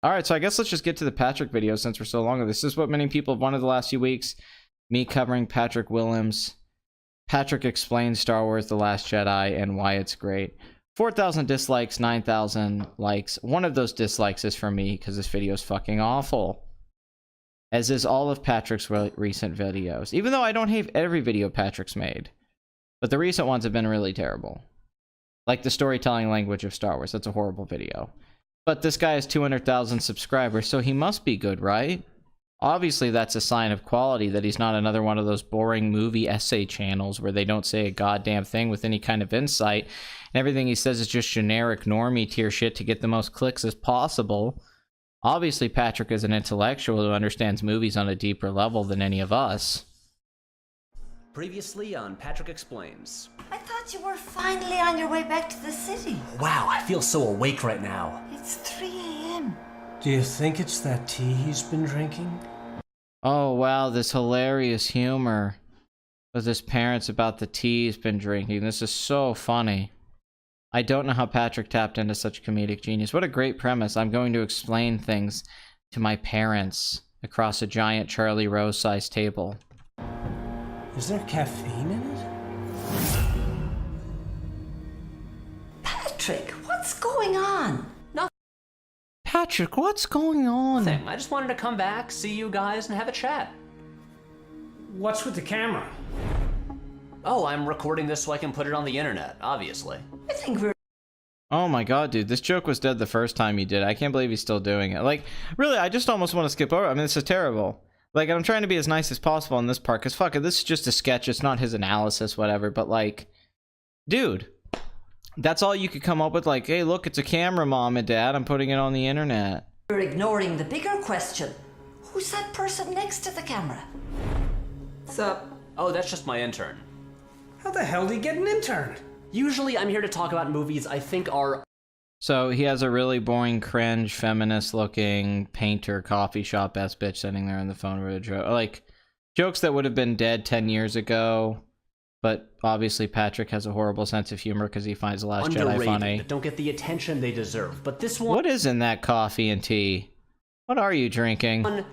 All right, so I guess let's just get to the Patrick video since we're so long. This is what many people have wanted the last few weeks. Me covering Patrick Willems. Patrick explains Star Wars: The Last Jedi and why it's great. 4,000 dislikes, 9,000 likes. One of those dislikes is for me because this video is fucking awful. As is all of Patrick's recent videos. Even though I don't hate every video Patrick's made. But the recent ones have been really terrible. Like the storytelling language of Star Wars. That's a horrible video. But this guy has 200,000 subscribers, so he must be good, right? Obviously, that's a sign of quality, that he's not another one of those boring movie essay channels where they don't say a goddamn thing with any kind of insight. And everything he says is just generic normie tier shit to get the most clicks as possible. Obviously, Patrick is an intellectual who understands movies on a deeper level than any of us. Previously on Patrick Explains. I thought you were finally on your way back to the city. Wow, I feel so awake right now. It's 3 a.m. Do you think it's that tea he's been drinking? Oh wow, this hilarious humor with his parents about the tea he's been drinking. This is so funny. I don't know how Patrick tapped into such comedic genius. What a great premise. I'm going to explain things to my parents across a giant Charlie Rose-sized table. Is there caffeine in it? Patrick, what's going on? Patrick, what's going on? Nothing. I just wanted to come back, see you guys, and have a chat. What's with the camera? Oh, I'm recording this so I can put it on the internet, obviously. I think we're... Oh my god, dude, this joke was dead the first time he did it. I can't believe he's still doing it. Like, really, I just almost want to skip over. I mean, this is terrible. Like, I'm trying to be as nice as possible on this part, because fuck it, this is just a sketch. It's not his analysis, whatever, but like, dude, that's all you could come up with, like, hey, look, it's a camera, Mom and Dad, I'm putting it on the internet. We're ignoring the bigger question. Who's that person next to the camera? Sup? Oh, that's just my intern. How the hell did he get an intern? Usually I'm here to talk about movies I think are... So he has a really boring, cringe, feminist-looking painter coffee shop-ass bitch sitting there on the phone with a joke. Like, jokes that would have been dead 10 years ago, but obviously Patrick has a horrible sense of humor because he finds The Last Jedi funny. That don't get the attention they deserve, but this one... What is in that coffee and tea? What are you drinking? One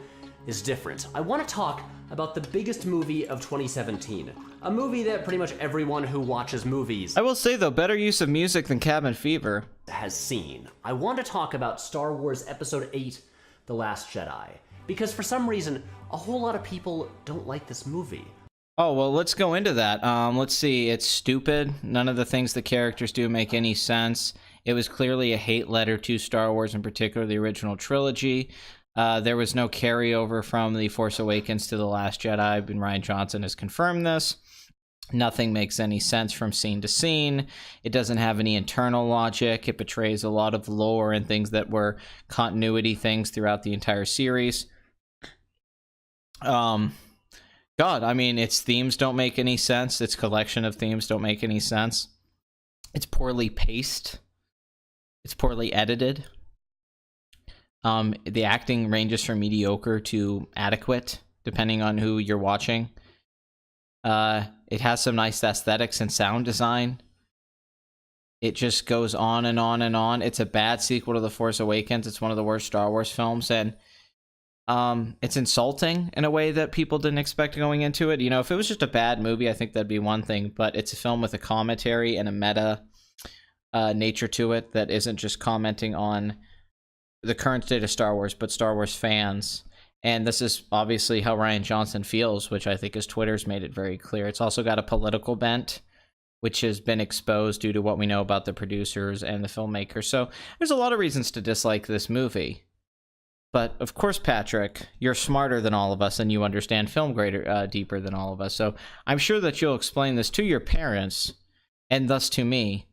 is different. I want to talk about the biggest movie of 2017. A movie that pretty much everyone who watches movies... I will say, though, better use of music than Cabin Fever. ...has seen. I want to talk about Star Wars Episode 8, The Last Jedi. Because for some reason, a whole lot of people don't like this movie. Oh, well, let's go into that. Let's see. It's stupid. None of the things the characters do make any sense. It was clearly a hate letter to Star Wars, in particular the original trilogy. There was no carryover from The Force Awakens to The Last Jedi, and Rian Johnson has confirmed this. Nothing makes any sense from scene to scene. It doesn't have any internal logic. It betrays a lot of lore and things that were continuity things throughout the entire series. God, I mean, its themes don't make any sense. Its collection of themes don't make any sense. It's poorly paced. It's poorly edited. The acting ranges from mediocre to adequate, depending on who you're watching. It has some nice aesthetics and sound design. It just goes on and on and on. It's a bad sequel to The Force Awakens. It's one of the worst Star Wars films, and it's insulting in a way that people didn't expect going into it. You know, if it was just a bad movie, I think that'd be one thing, but it's a film with a commentary and a meta nature to it that isn't just commenting on the current state of Star Wars, but Star Wars fans. And this is obviously how Rian Johnson feels, which I think his Twitter's made it very clear. It's also got a political bent, which has been exposed due to what we know about the producers and the filmmakers. So there's a lot of reasons to dislike this movie. But of course, Patrick, you're smarter than all of us, and you understand film deeper than all of us. So I'm sure that you'll explain this to your parents, and thus to me,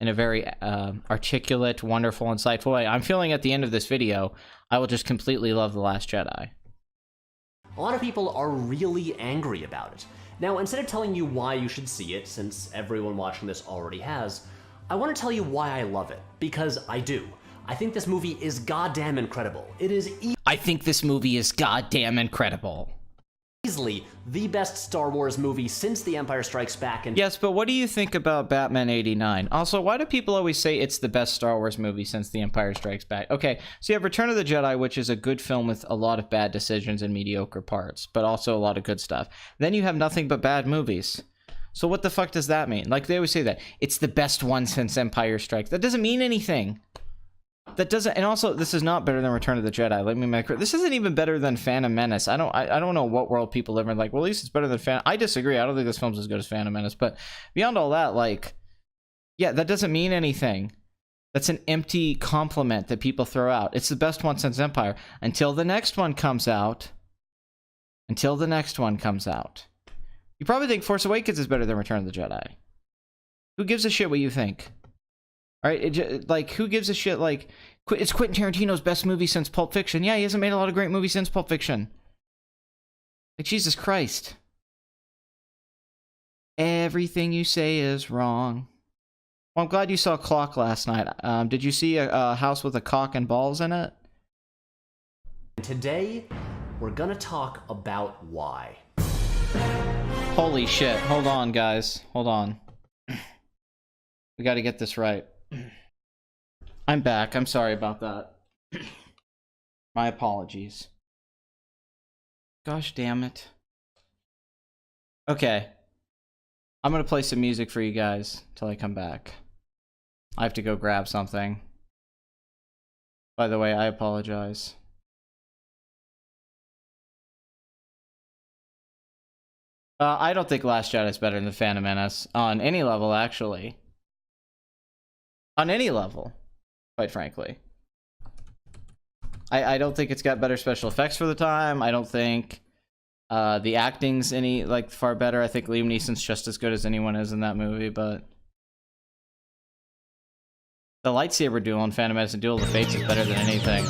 in a very articulate, wonderful, insightful way. I'm feeling at the end of this video, I will just completely love The Last Jedi. A lot of people are really angry about it. Now, instead of telling you why you should see it, since everyone watching this already has, I want to tell you why I love it. Because I do. I think this movie is goddamn incredible. It is I think this movie is goddamn incredible. easily the best Star Wars movie since The Empire Strikes Back. And Yes, but what do you think about Batman 89? Also, why do people always say it's the best Star Wars movie since The Empire Strikes Back? Okay, so you have Return of the Jedi, which is a good film with a lot of bad decisions and mediocre parts, but also a lot of good stuff. Then you have nothing but bad movies. So what the fuck does that mean? Like, they always say that. It's the best one since Empire Strikes. That doesn't mean anything. That doesn't, and also, this is not better than Return of the Jedi. Let me make it. This isn't even better than Phantom Menace. I don't know what world people live in. Like, well, at least it's better than Phantom. I disagree. I don't think this film's as good as Phantom Menace. But beyond all that, like, yeah, that doesn't mean anything. That's an empty compliment that people throw out. It's the best one since Empire until the next one comes out. Until the next one comes out. You probably think Force Awakens is better than Return of the Jedi. Who gives a shit what you think? All right, like, who gives a shit? Like, it's Quentin Tarantino's best movie since Pulp Fiction. Yeah, he hasn't made a lot of great movies since Pulp Fiction. Like, Jesus Christ. Everything you say is wrong. Well, I'm glad you saw Clock last night. Did you see a house with a cock and balls in it? today, we're gonna talk about why. Holy shit. Hold on, guys. Hold on. We gotta get this right. I'm back. I'm sorry about that. My apologies. Gosh damn it. Okay. I'm gonna play some music for you guys till I come back. I have to go grab something. By the way, I apologize. I don't think Last Jedi is better than The Phantom Menace on any level, actually. On any level, quite frankly. I don't think it's got better special effects for the time. I don't think the acting's any, like, far better. I think Liam Neeson's just as good as anyone is in that movie, but the lightsaber duel in Phantom Menace and Duel of the Fates is better than anything.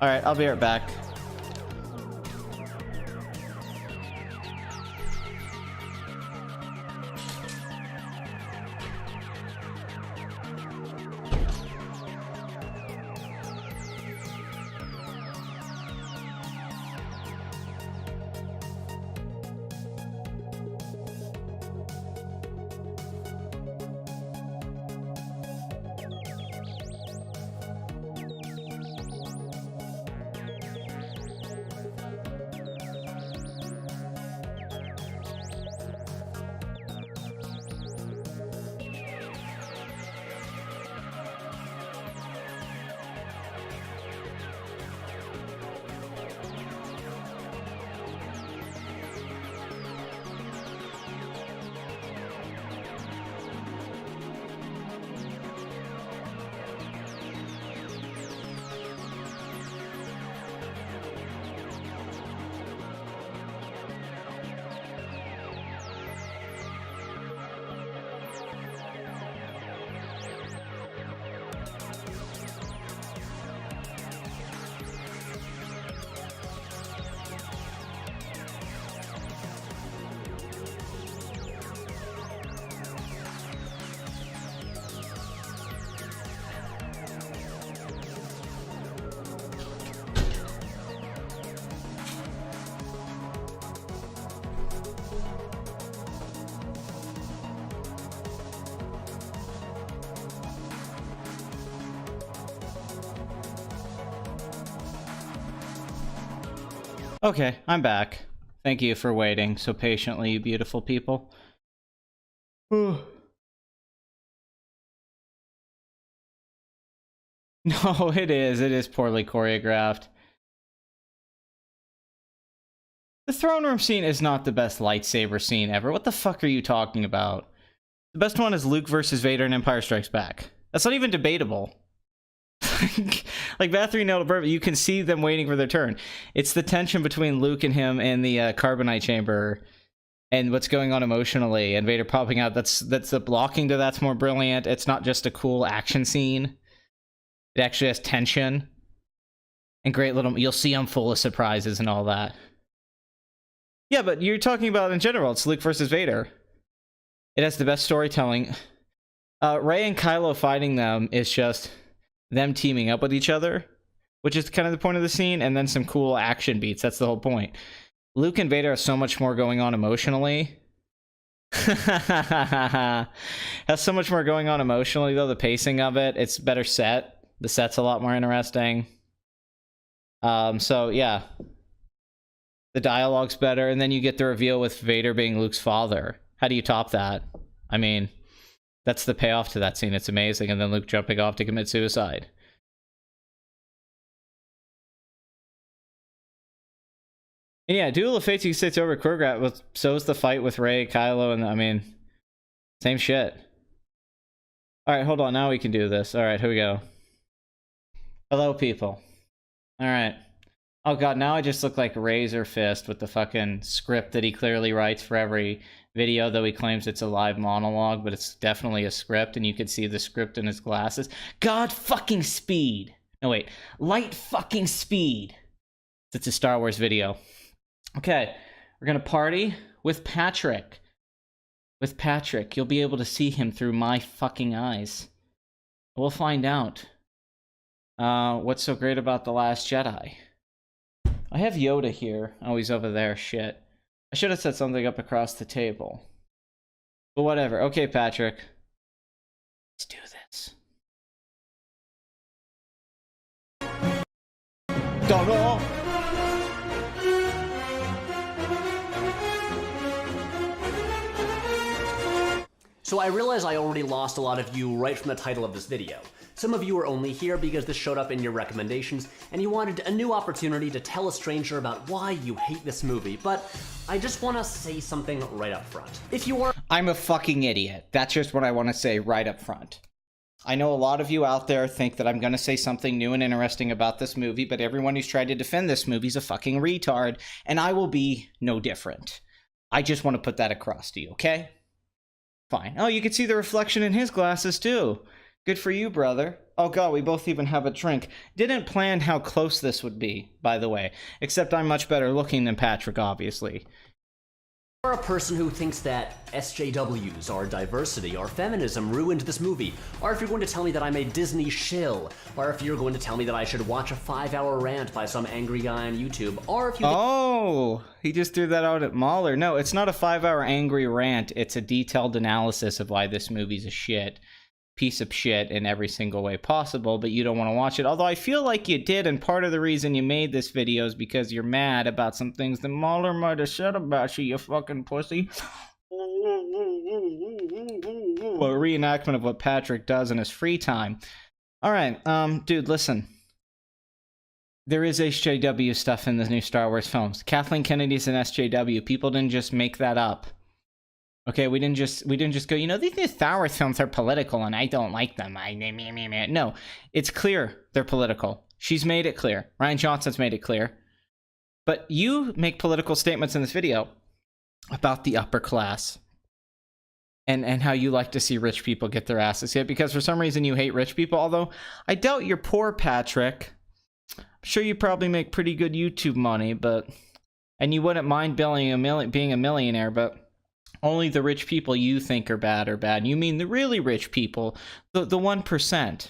Alright, I'll be right back. Okay, I'm back. Thank you for waiting so patiently, you beautiful people. No, it is. It is poorly choreographed. The throne room scene is not the best lightsaber scene ever. What the fuck are you talking about? The best one is Luke versus Vader in Empire Strikes Back. That's not even debatable. Like, Bathory nailed it perfectly. You can see them waiting for their turn. It's the tension between Luke and him in the carbonite chamber and what's going on emotionally and Vader popping out. That's the blocking to that's more brilliant. It's not just a cool action scene. It actually has tension and great little, you'll see I'm full of surprises and all that. Yeah, but you're talking about in general, it's Luke versus Vader. It has the best storytelling. Rey and Kylo fighting them is just them teaming up with each other. which is kind of the point of the scene, and then some cool action beats. That's the whole point. Luke and Vader have so much more going on emotionally. Has so much more going on emotionally, though. The pacing of it, it's better set. The set's a lot more interesting. So yeah, the dialogue's better, and then you get the reveal with Vader being Luke's father. How do you top that? I mean, that's the payoff to that scene. It's amazing. And then Luke jumping off to commit suicide. And yeah, Duel of Fates, you can say it's over choreographed. So is the fight with Rey, Kylo, and I mean, same shit. Alright, hold on. Now we can do this. Alright, here we go. Hello, people. Alright. Oh god, now I just look like Razor Fist with the fucking script that he clearly writes for every video, though he claims it's a live monologue, but it's definitely a script, and you can see the script in his glasses. God fucking speed! No, wait. Light fucking speed! It's a Star Wars video. Okay, we're gonna party with Patrick. With Patrick. You'll be able to see him through my fucking eyes. We'll find out. What's so great about The Last Jedi? I have Yoda here. Oh, he's over there. Shit. I should have set something up across the table. But whatever. Okay, Patrick. Let's do this. Don't. So I realize I already lost a lot of you right from the title of this video. Some of you are only here because this showed up in your recommendations, and you wanted a new opportunity to tell a stranger about why you hate this movie, but I just want to say something right up front. If you are— I'm a fucking idiot. That's just what I want to say right up front. I know a lot of you out there think that I'm going to say something new and interesting about this movie, but everyone who's tried to defend this movie is a fucking retard, and I will be no different. I just want to put that across to you, okay? Fine. Oh, you can see the reflection in his glasses, too. Good for you, brother. Oh god, we both even have a drink. Didn't plan how close this would be, by the way. Except I'm much better looking than Patrick, obviously. You're a person who thinks that SJWs or diversity or feminism ruined this movie, or if you're going to tell me that I'm a Disney shill, or if you're going to tell me that I should watch a 5-hour rant by some angry guy on YouTube, or if you— Oh, he just threw that out at Mahler. No, it's not a 5-hour angry rant. It's a detailed analysis of why this movie's a piece of shit in every single way possible, but you don't want to watch it. Although I feel like you did, and part of the reason you made this video is because you're mad about some things that Mahler might have said about you, you fucking pussy. A reenactment of what Patrick does in his free time. Alright, dude, listen. There is SJW stuff in the new Star Wars films. Kathleen Kennedy's an SJW. People didn't just make that up. Okay, we didn't just go, you know, these new Star Wars films are political and I don't like them. No, it's clear they're political. She's made it clear. Rian Johnson's made it clear. But you make political statements in this video about the upper class and how you like to see rich people get their asses hit because for some reason you hate rich people, although I doubt you're poor, Patrick. I'm sure you probably make pretty good YouTube money, and you wouldn't mind being a millionaire, but only the rich people you think are bad. You mean the really rich people, the 1%.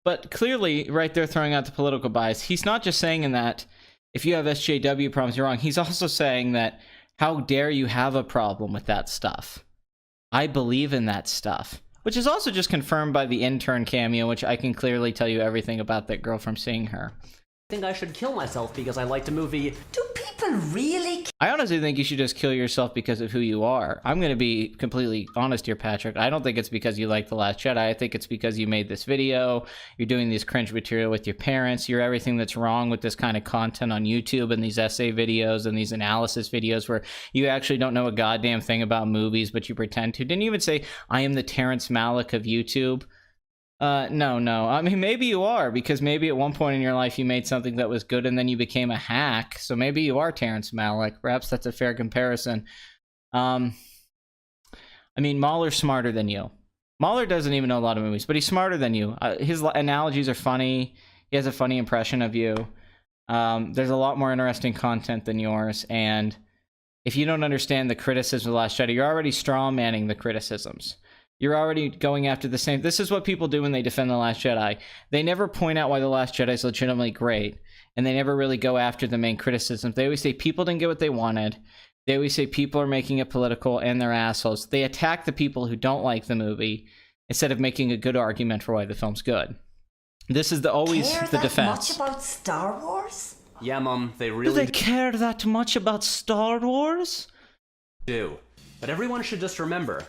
But clearly, right there throwing out the political bias, he's not just saying in that if you have SJW problems, you're wrong. He's also saying that how dare you have a problem with that stuff. I believe in that stuff. Which is also just confirmed by the intern cameo, which I can clearly tell you everything about that girl from seeing her. I think I should kill myself because I liked a movie. Do people really? I honestly think you should just kill yourself because of who you are. I'm going to be completely honest here, Patrick. I don't think it's because you like The Last Jedi. I think it's because you made this video. You're doing this cringe material with your parents. You're everything that's wrong with this kind of content on YouTube and these essay videos and these analysis videos where you actually don't know a goddamn thing about movies, but you pretend to. Didn't you even say, I am the Terrence Malick of YouTube? No. I mean, maybe you are, because maybe at one point in your life you made something that was good and then you became a hack. So maybe you are Terrence Malick. Perhaps that's a fair comparison. I mean, Mahler's smarter than you. Mahler doesn't even know a lot of movies, but he's smarter than you. His analogies are funny. He has a funny impression of you. There's a lot more interesting content than yours. And if you don't understand the criticism of The Last Jedi, you're already straw-manning the criticisms. You're already going after the same. This is what people do when they defend The Last Jedi. They never point out why The Last Jedi is legitimately great, and they never really go after the main criticisms. They always say people didn't get what they wanted. They always say people are making it political and they're assholes. They attack the people who don't like the movie instead of making a good argument for why the film's good. This is always the defense. Care that much about Star Wars? Yeah, Mom, they really Do they care that much about Star Wars? do. But everyone should just remember,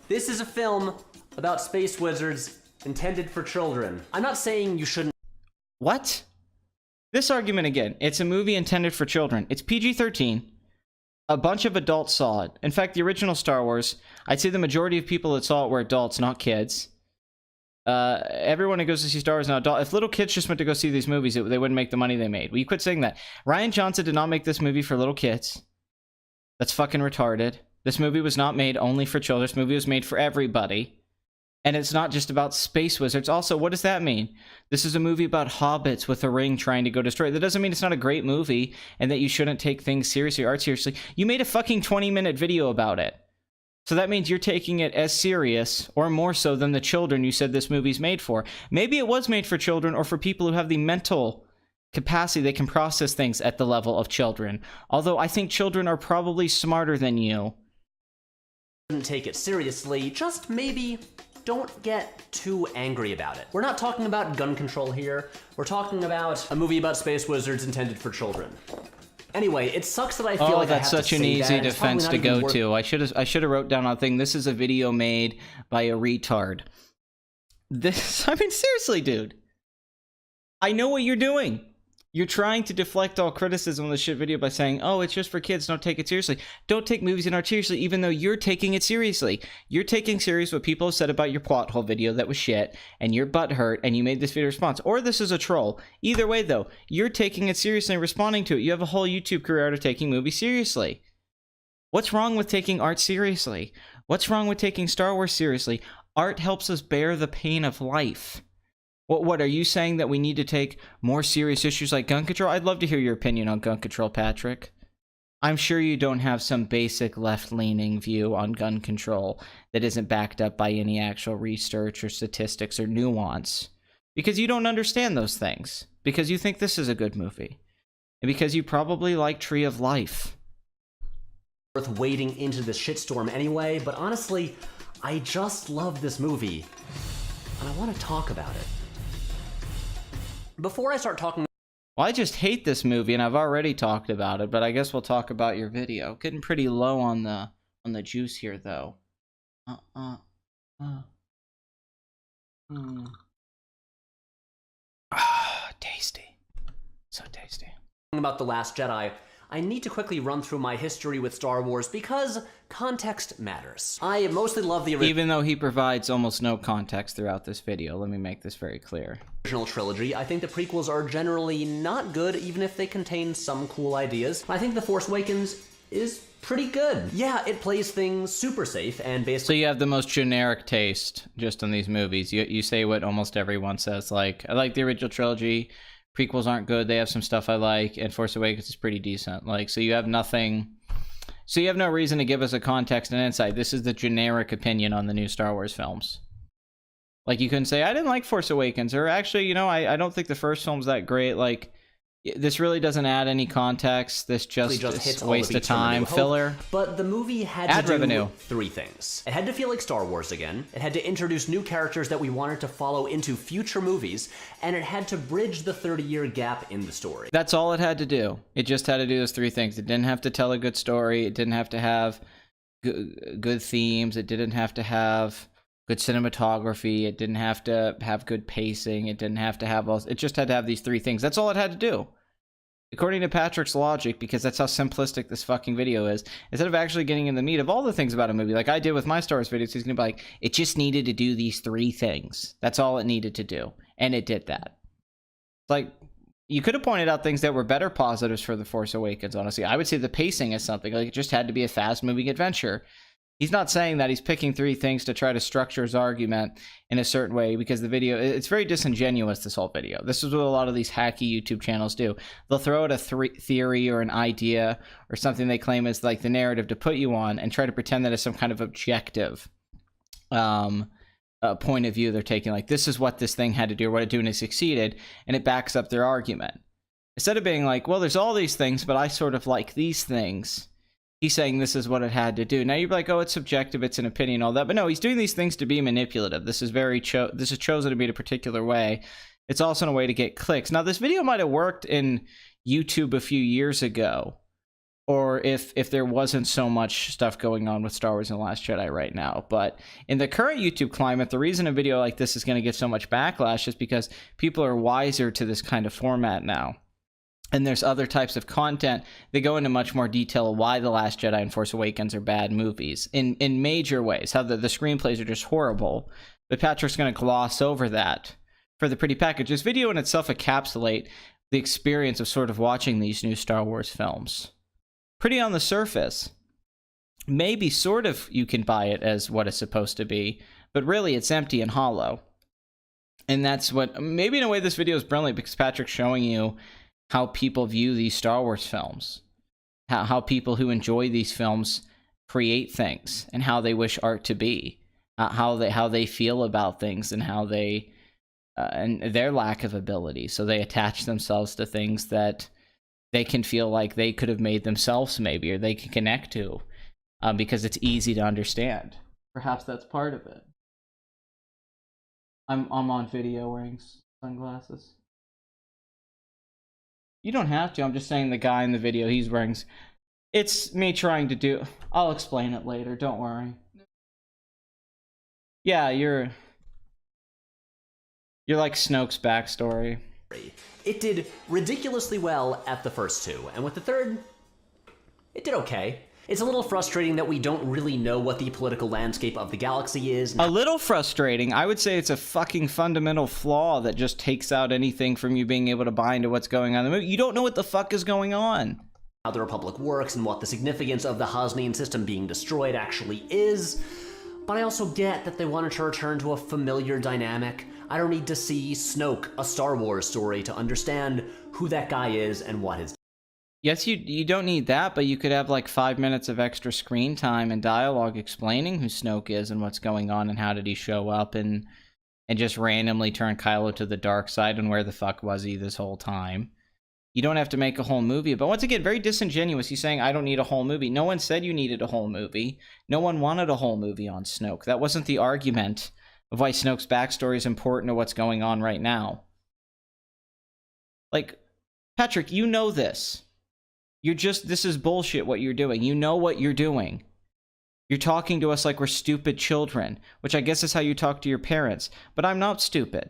this is a film about space wizards intended for children. I'm not saying you shouldn't. What? This argument again. It's a movie intended for children. It's PG-13. A bunch of adults saw it. In fact, the original Star Wars, I'd say the majority of people that saw it were adults, not kids. Everyone who goes to see Star Wars is now adult. If little kids just went to go see these movies, they wouldn't make the money they made. Will you quit saying that? Rian Johnson did not make this movie for little kids. That's fucking retarded. This movie was not made only for children. This movie was made for everybody. And it's not just about space wizards. Also, what does that mean? This is a movie about hobbits with a ring trying to go destroy it. That doesn't mean it's not a great movie and that you shouldn't take things seriously or art seriously. You made a fucking 20-minute video about it. So that means you're taking it as serious or more so than the children you said this movie's made for. Maybe it was made for children or for people who have the mental capacity they can process things at the level of children. Although I think children are probably smarter than you. Take it seriously, just maybe don't get too angry about it. We're not talking about gun control here. We're talking about a movie about space wizards intended for children. Anyway, it sucks that I feel like that's I have such to an say easy that. It's probably defense not to even go worth- to. I should have wrote down on thing. This is a video made by a retard. This, I mean, seriously, dude. I know what you're doing. You're trying to deflect all criticism on the shit video by saying, oh, it's just for kids, don't take it seriously. Don't take movies and art seriously, even though you're taking it seriously. You're taking serious what people have said about your plot hole video that was shit, and you're butthurt, and you made this video response. Or this is a troll. Either way, though, you're taking it seriously and responding to it. You have a whole YouTube career out of taking movies seriously. What's wrong with taking art seriously? What's wrong with taking Star Wars seriously? Art helps us bear the pain of life. What are you saying that we need to take more serious issues like gun control? I'd love to hear your opinion on gun control, Patrick. I'm sure you don't have some basic left-leaning view on gun control that isn't backed up by any actual research or statistics or nuance. Because you don't understand those things. Because you think this is a good movie. And because you probably like Tree of Life. Worth wading into this shitstorm anyway, but honestly, I just love this movie. And I want to talk about it. Before I start talking... Well, I just hate this movie, and I've already talked about it, but I guess we'll talk about your video. Getting pretty low on the juice here, though. Tasty. So tasty. About The Last Jedi, I need to quickly run through my history with Star Wars because context matters. I mostly love the Even though he provides almost no context throughout this video, let me make this very clear. Original trilogy. I think the prequels are generally not good, even if they contain some cool ideas. I think The Force Awakens is pretty good. Yeah, it plays things super safe and So basically... you have the most generic taste just on these movies. You say what almost everyone says, like, I like the original trilogy, prequels aren't good, they have some stuff I like, and Force Awakens is pretty decent. Like, so you have nothing... So you have no reason to give us a context and insight. This is the generic opinion on the new Star Wars films. Like, you couldn't say, I didn't like Force Awakens, or actually, you know, I don't think the first film's that great. Like, this really doesn't add any context. This just hits is all waste the of beats from A time, New Hope. filler. But the movie had Ad to do revenue. three things. It had to feel like Star Wars again, it had to introduce new characters that we wanted to follow into future movies, and it had to bridge the 30-year gap in the story. That's all it had to do. It just had to do those three things. It didn't have to tell a good story. It didn't have to have good themes. It didn't have to have good cinematography. It didn't have to have good pacing. It didn't have to have all... It just had to have these three things. That's all it had to do. According to Patrick's logic, because that's how simplistic this fucking video is, instead of actually getting in the meat of all the things about a movie, like I did with my Star Wars videos, he's going to be like, it just needed to do these three things. That's all it needed to do. And it did that. Like, you could have pointed out things that were better positives for The Force Awakens, honestly. I would say the pacing is something. Like, it just had to be a fast-moving adventure. He's not saying that. He's picking three things to try to structure his argument in a certain way, because the video, it's very disingenuous, this whole video. This is what a lot of these hacky YouTube channels do. They'll throw out a theory or an idea or something they claim is like the narrative to put you on and try to pretend that it's some kind of objective point of view they're taking. Like, this is what this thing had to do, what it did, and it succeeded, and it backs up their argument. Instead of being like, well, there's all these things, but I sort of like these things. He's saying this is what it had to do. Now you're like, oh, it's subjective, it's an opinion, all that. But no, he's doing these things to be manipulative. This is this is chosen to be in a particular way. It's also in a way to get clicks. Now, this video might have worked in YouTube a few years ago, or if there wasn't so much stuff going on with Star Wars and The Last Jedi right now. But in the current YouTube climate, the reason a video like this is going to get so much backlash is because people are wiser to this kind of format now. And there's other types of content that go into much more detail of why The Last Jedi and Force Awakens are bad movies in major ways. How the screenplays are just horrible. But Patrick's going to gloss over that for the pretty package. This video in itself encapsulates the experience of sort of watching these new Star Wars films. Pretty on the surface. Maybe sort of you can buy it as what it's supposed to be, but really it's empty and hollow. And that's what, maybe in a way this video is brilliant because Patrick's showing you how people view these Star Wars films. How people who enjoy these films create things and how they wish art to be. How they feel about things and how they and their lack of ability. So they attach themselves to things that they can feel like they could have made themselves, maybe, or they can connect to, because it's easy to understand. Perhaps that's part of it. I'm on video wearing sunglasses. You don't have to. I'm just saying the guy in the video, he's wearing. It's me trying to do. I'll explain it later. Don't worry. Yeah, you're like Snoke's backstory. It did ridiculously well at the first two, and with the third, it did okay. It's a little frustrating that we don't really know what the political landscape of the galaxy is. A little frustrating. I would say it's a fucking fundamental flaw that just takes out anything from you being able to buy into what's going on in the movie. You don't know what the fuck is going on. How the Republic works and what the significance of the Hosnian system being destroyed actually is. But I also get that they wanted to return to a familiar dynamic. I don't need to see Snoke, a Star Wars story, to understand who that guy is and what his... Yes, you don't need that, but you could have like 5 minutes of extra screen time and dialogue explaining who Snoke is and what's going on and how did he show up and just randomly turn Kylo to the dark side and where the fuck was he this whole time. You don't have to make a whole movie, but once again, very disingenuous. He's saying, I don't need a whole movie. No one said you needed a whole movie. No one wanted a whole movie on Snoke. That wasn't the argument of why Snoke's backstory is important to what's going on right now. Like, Patrick, you know this. This is bullshit what you're doing. You know what you're doing. You're talking to us like we're stupid children, which I guess is how you talk to your parents. But I'm not stupid,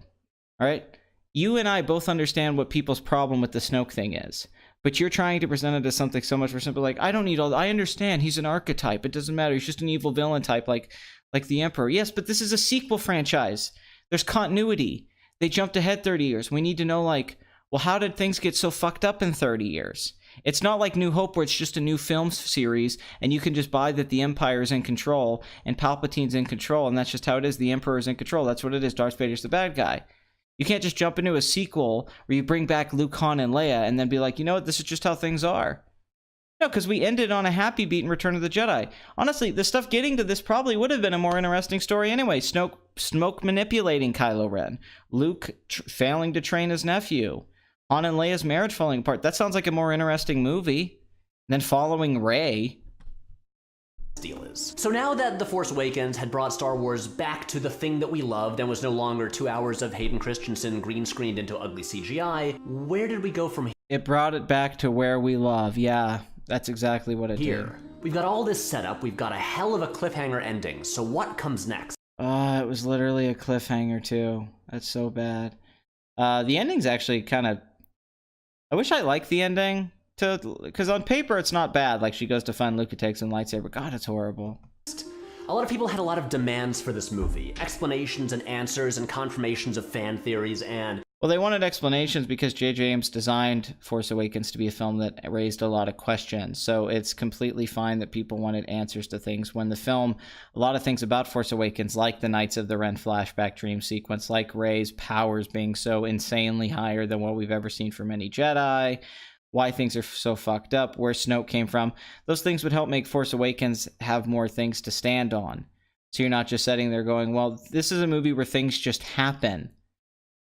all right? You and I both understand what people's problem with the Snoke thing is. But you're trying to present it as something so much more simple, like, I don't need all that. I understand he's an archetype. It doesn't matter. He's just an evil villain type like the Emperor. Yes, but this is a sequel franchise. There's continuity. They jumped ahead 30 years. We need to know, like, well, how did things get so fucked up in 30 years? It's not like New Hope where it's just a new film series and you can just buy that the Empire is in control and Palpatine's in control and that's just how it is. The Emperor's in control. That's what it is. Darth Vader's the bad guy. You can't just jump into a sequel where you bring back Luke, Han, and Leia and then be like, you know what, this is just how things are. No, because we ended on a happy beat in Return of the Jedi. Honestly, the stuff getting to this probably would have been a more interesting story anyway. Snoke manipulating Kylo Ren. Luke failing to train his nephew. Han and Leia's marriage falling apart. That sounds like a more interesting movie than following Rey. Deal is. So now that The Force Awakens had brought Star Wars back to the thing that we loved and was no longer 2 hours of Hayden Christensen green screened into ugly CGI, where did we go from here? It brought it back to where we love. Yeah, that's exactly what it did. We've got all this set up, we've got a hell of a cliffhanger ending, so what comes next? It was literally a cliffhanger too. That's so bad. The ending's actually kind of... I wish I liked the ending, because on paper it's not bad. Like, she goes to find Luke, who takes a lightsaber. God, it's horrible. A lot of people had a lot of demands for this movie. Explanations and answers and confirmations of fan theories and... Well, they wanted explanations because J.J. Abrams designed Force Awakens to be a film that raised a lot of questions. So it's completely fine that people wanted answers to things when the film, a lot of things about Force Awakens, like the Knights of the Ren flashback dream sequence, like Rey's powers being so insanely higher than what we've ever seen from any Jedi, why things are so fucked up, where Snoke came from, those things would help make Force Awakens have more things to stand on. So you're not just sitting there going, well, this is a movie where things just happen,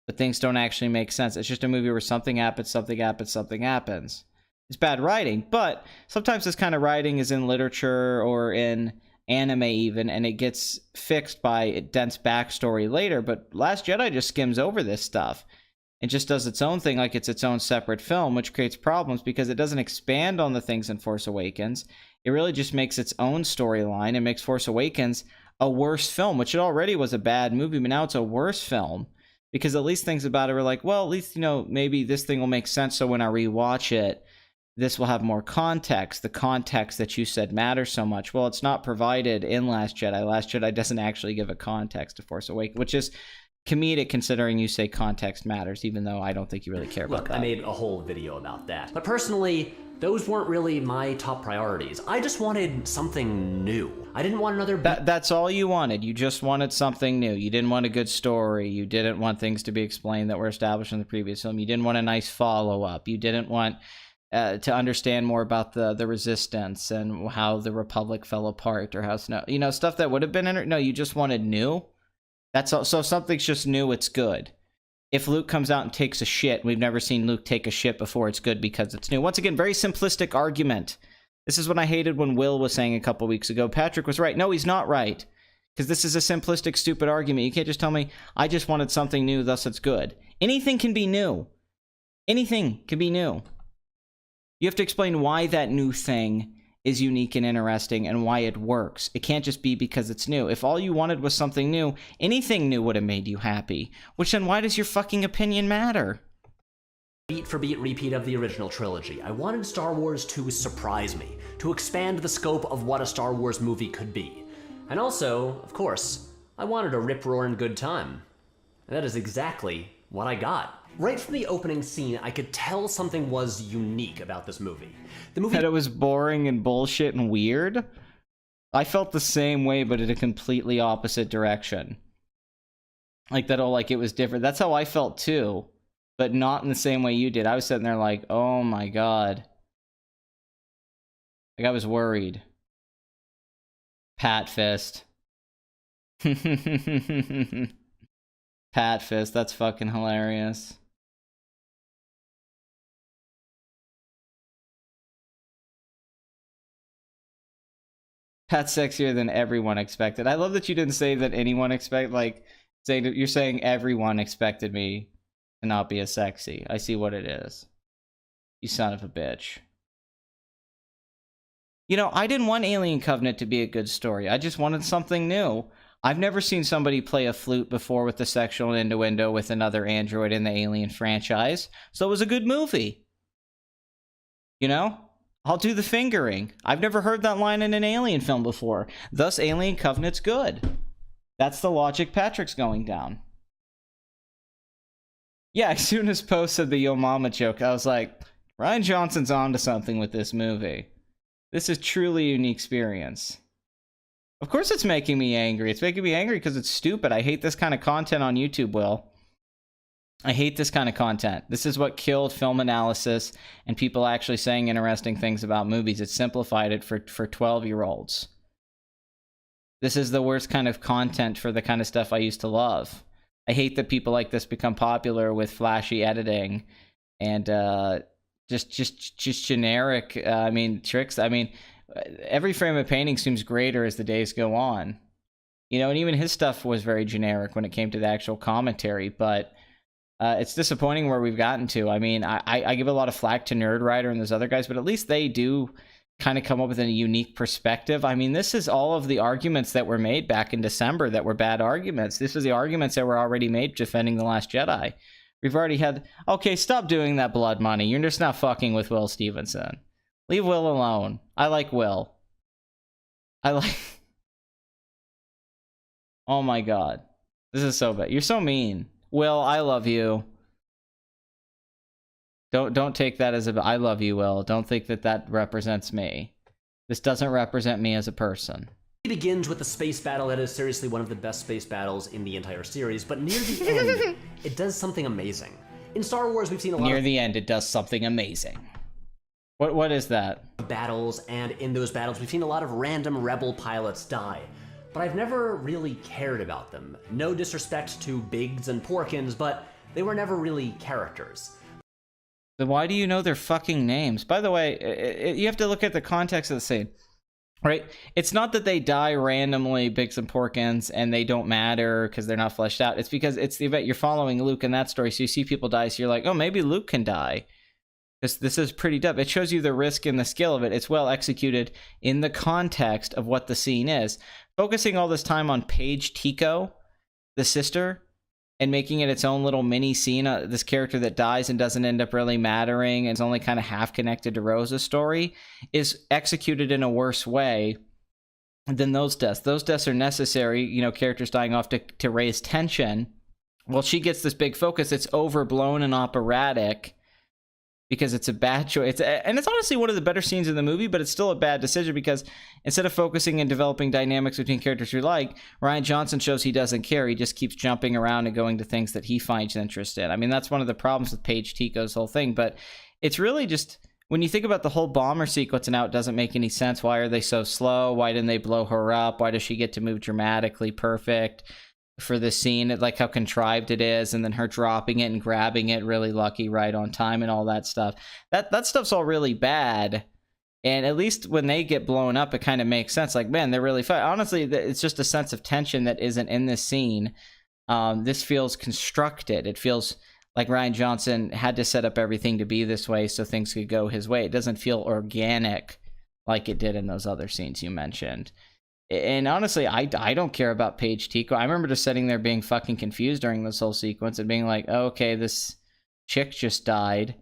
but things don't actually make sense. It's just a movie where something happens, something happens, something happens. It's bad writing, but sometimes this kind of writing is in literature or in anime even, and it gets fixed by a dense backstory later. But Last Jedi just skims over this stuff. It just does its own thing like it's its own separate film, which creates problems because it doesn't expand on the things in Force Awakens. It really just makes its own storyline and makes Force Awakens a worse film, which it already was a bad movie, but now it's a worse film because at least things about it were like, well, at least, you know, maybe this thing will make sense so when I rewatch it, this will have more context, the context that you said matters so much. Well, it's not provided in Last Jedi. Last Jedi doesn't actually give a context to Force Awakens, which is comedic considering you say context matters, even though I don't think you really care about that. Look, I made a whole video about that. But personally, those weren't really my top priorities. I just wanted something new. I didn't want another... That's all you wanted. You just wanted something new. You didn't want a good story. You didn't want things to be explained that were established in the previous film. You didn't want a nice follow-up. You didn't want... to understand more about the resistance and how the Republic fell apart or how Snow, you know, stuff that would have been no, you just wanted new. That's all. So if something's just new, it's good. If Luke comes out and takes a shit, we've never seen Luke take a shit before, it's good because it's new. Once again, very simplistic argument. This is what I hated when Will was saying a couple weeks ago. Patrick was right. No, he's not right. Because this is a simplistic, stupid argument. You can't just tell me, I just wanted something new, thus it's good. Anything can be new. Anything can be new. You have to explain why that new thing is unique and interesting and why it works. It can't just be because it's new. If all you wanted was something new, anything new would have made you happy. Which then why does your fucking opinion matter? Beat for beat repeat of the original trilogy. I wanted Star Wars to surprise me, to expand the scope of what a Star Wars movie could be. And also, of course, I wanted a rip-roaring good time. And that is exactly what I got. Right from the opening scene, I could tell something was unique about this movie. The movie... That it was boring and bullshit and weird? I felt the same way, but in a completely opposite direction. Like, it was different. That's how I felt, too. But not in the same way you did. I was sitting there like, oh my god. Like, I was worried. Pat fist. Pat fist, that's fucking hilarious. Pat's sexier than everyone expected. I love that you didn't say that anyone expected, like, you're saying everyone expected me to not be as sexy. I see what it is. You son of a bitch. You know, I didn't want Alien Covenant to be a good story. I just wanted something new. I've never seen somebody play a flute before with the sexual innuendo with another android in the Alien franchise, so it was a good movie. You know? I'll do the fingering. I've never heard that line in an Alien film before. Thus, Alien Covenant's good. That's the logic Patrick's going down. Yeah, as soon as Poe said the Yo Mama joke, I was like, Rian Johnson's onto something with this movie. This is truly a unique experience. Of course it's making me angry. It's making me angry because it's stupid. I hate this kind of content on YouTube, Will. I hate this kind of content. This is what killed film analysis and people actually saying interesting things about movies. It simplified it for 12-year-olds. This is the worst kind of content for the kind of stuff I used to love. I hate that people like this become popular with flashy editing and just generic, tricks. I mean, every frame of painting seems greater as the days go on. You know, and even his stuff was very generic when it came to the actual commentary, but it's disappointing where we've gotten to. I mean, I give a lot of flack to Nerdwriter and those other guys, but at least they do kind of come up with a unique perspective. I mean, this is all of the arguments that were made back in December that were bad arguments. This was the arguments that were already made defending The Last Jedi. We've already had... Okay, stop doing that blood money. You're just not fucking with Will Stevenson. Leave Will alone. I like Will. Oh my god. This is so bad. You're so mean. Will, I love you. Don't take that as a... I love you, Will. Don't think that represents me. This doesn't represent me as a person. It begins with a space battle that is seriously one of the best space battles in the entire series, but near the end, it does something amazing. In Star Wars, we've seen a lot Near the end, it does something amazing. What is that? of battles, and in those battles, we've seen a lot of random rebel pilots die. but I've never really cared about them. No disrespect to Biggs and Porkins, but they were never really characters. Then why do you know their fucking names? By the way, you have to look at the context of the scene, right? It's not that they die randomly, Biggs and Porkins, and they don't matter because they're not fleshed out. It's because it's the event. You're following Luke in that story, so you see people die, so you're like, oh, maybe Luke can die. This is pretty dumb. It shows you the risk and the skill of it. It's well executed in the context of what the scene is. Focusing all this time on Paige Tico, the sister, and making it its own little mini scene, this character that dies and doesn't end up really mattering and is only kind of half connected to Rosa's story, is executed in a worse way than those deaths. Those deaths are necessary, you know, characters dying off to raise tension. Well, she gets this big focus. It's overblown and operatic because it's a bad choice. And it's honestly one of the better scenes in the movie, but it's still a bad decision because instead of focusing and developing dynamics between characters you like, Rian Johnson shows he doesn't care. He just keeps jumping around and going to things that he finds interest in. I mean, that's one of the problems with Paige Tico's whole thing, but it's really just, when you think about the whole bomber sequence and how it doesn't make any sense. Why are they so slow? Why didn't they blow her up? Why does she get to move dramatically perfect for this scene? Like how contrived it is, and then her dropping it and grabbing it really lucky right on time and all that stuff. That stuff's all really bad. And at least when they get blown up, it kind of makes sense. Like, man, they're really fun. Honestly, it's just a sense of tension that isn't in this scene. This feels constructed. It feels like Rian Johnson had to set up everything to be this way so things could go his way. It doesn't feel organic like it did in those other scenes you mentioned. And honestly, I don't care about Paige Tico. I remember just sitting there being fucking confused during this whole sequence and being like, oh, okay, this chick just died.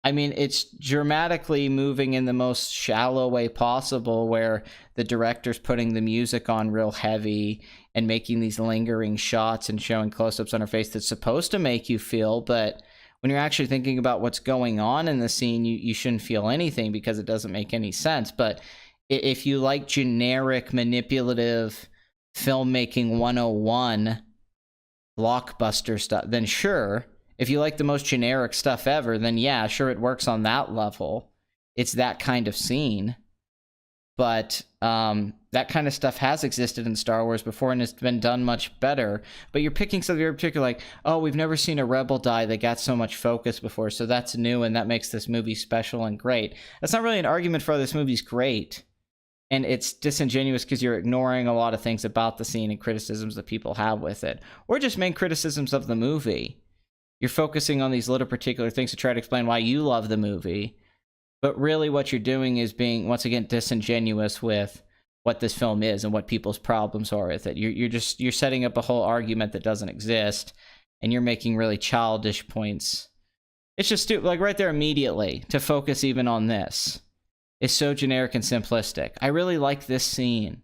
I mean, it's dramatically moving in the most shallow way possible, where the director's putting the music on real heavy and making these lingering shots and showing close-ups on her face that's supposed to make you feel, but when you're actually thinking about what's going on in the scene, you shouldn't feel anything because it doesn't make any sense. But if you like generic, manipulative filmmaking 101 blockbuster stuff, then sure. If you like the most generic stuff ever, then yeah, sure, it works on that level. It's that kind of scene. But that kind of stuff has existed in Star Wars before, and it's been done much better. But you're picking something very particular, like, oh, we've never seen a rebel die that got so much focus before, so that's new, and that makes this movie special and great. That's not really an argument for this movie's great. And it's disingenuous because you're ignoring a lot of things about the scene and criticisms that people have with it. Or just main criticisms of the movie. You're focusing on these little particular things to try to explain why you love the movie. But really what you're doing is being, once again, disingenuous with what this film is and what people's problems are with it. You're setting up a whole argument that doesn't exist, and you're making really childish points. It's just stupid. Like right there immediately, to focus even on this is so generic and simplistic. I really like this scene,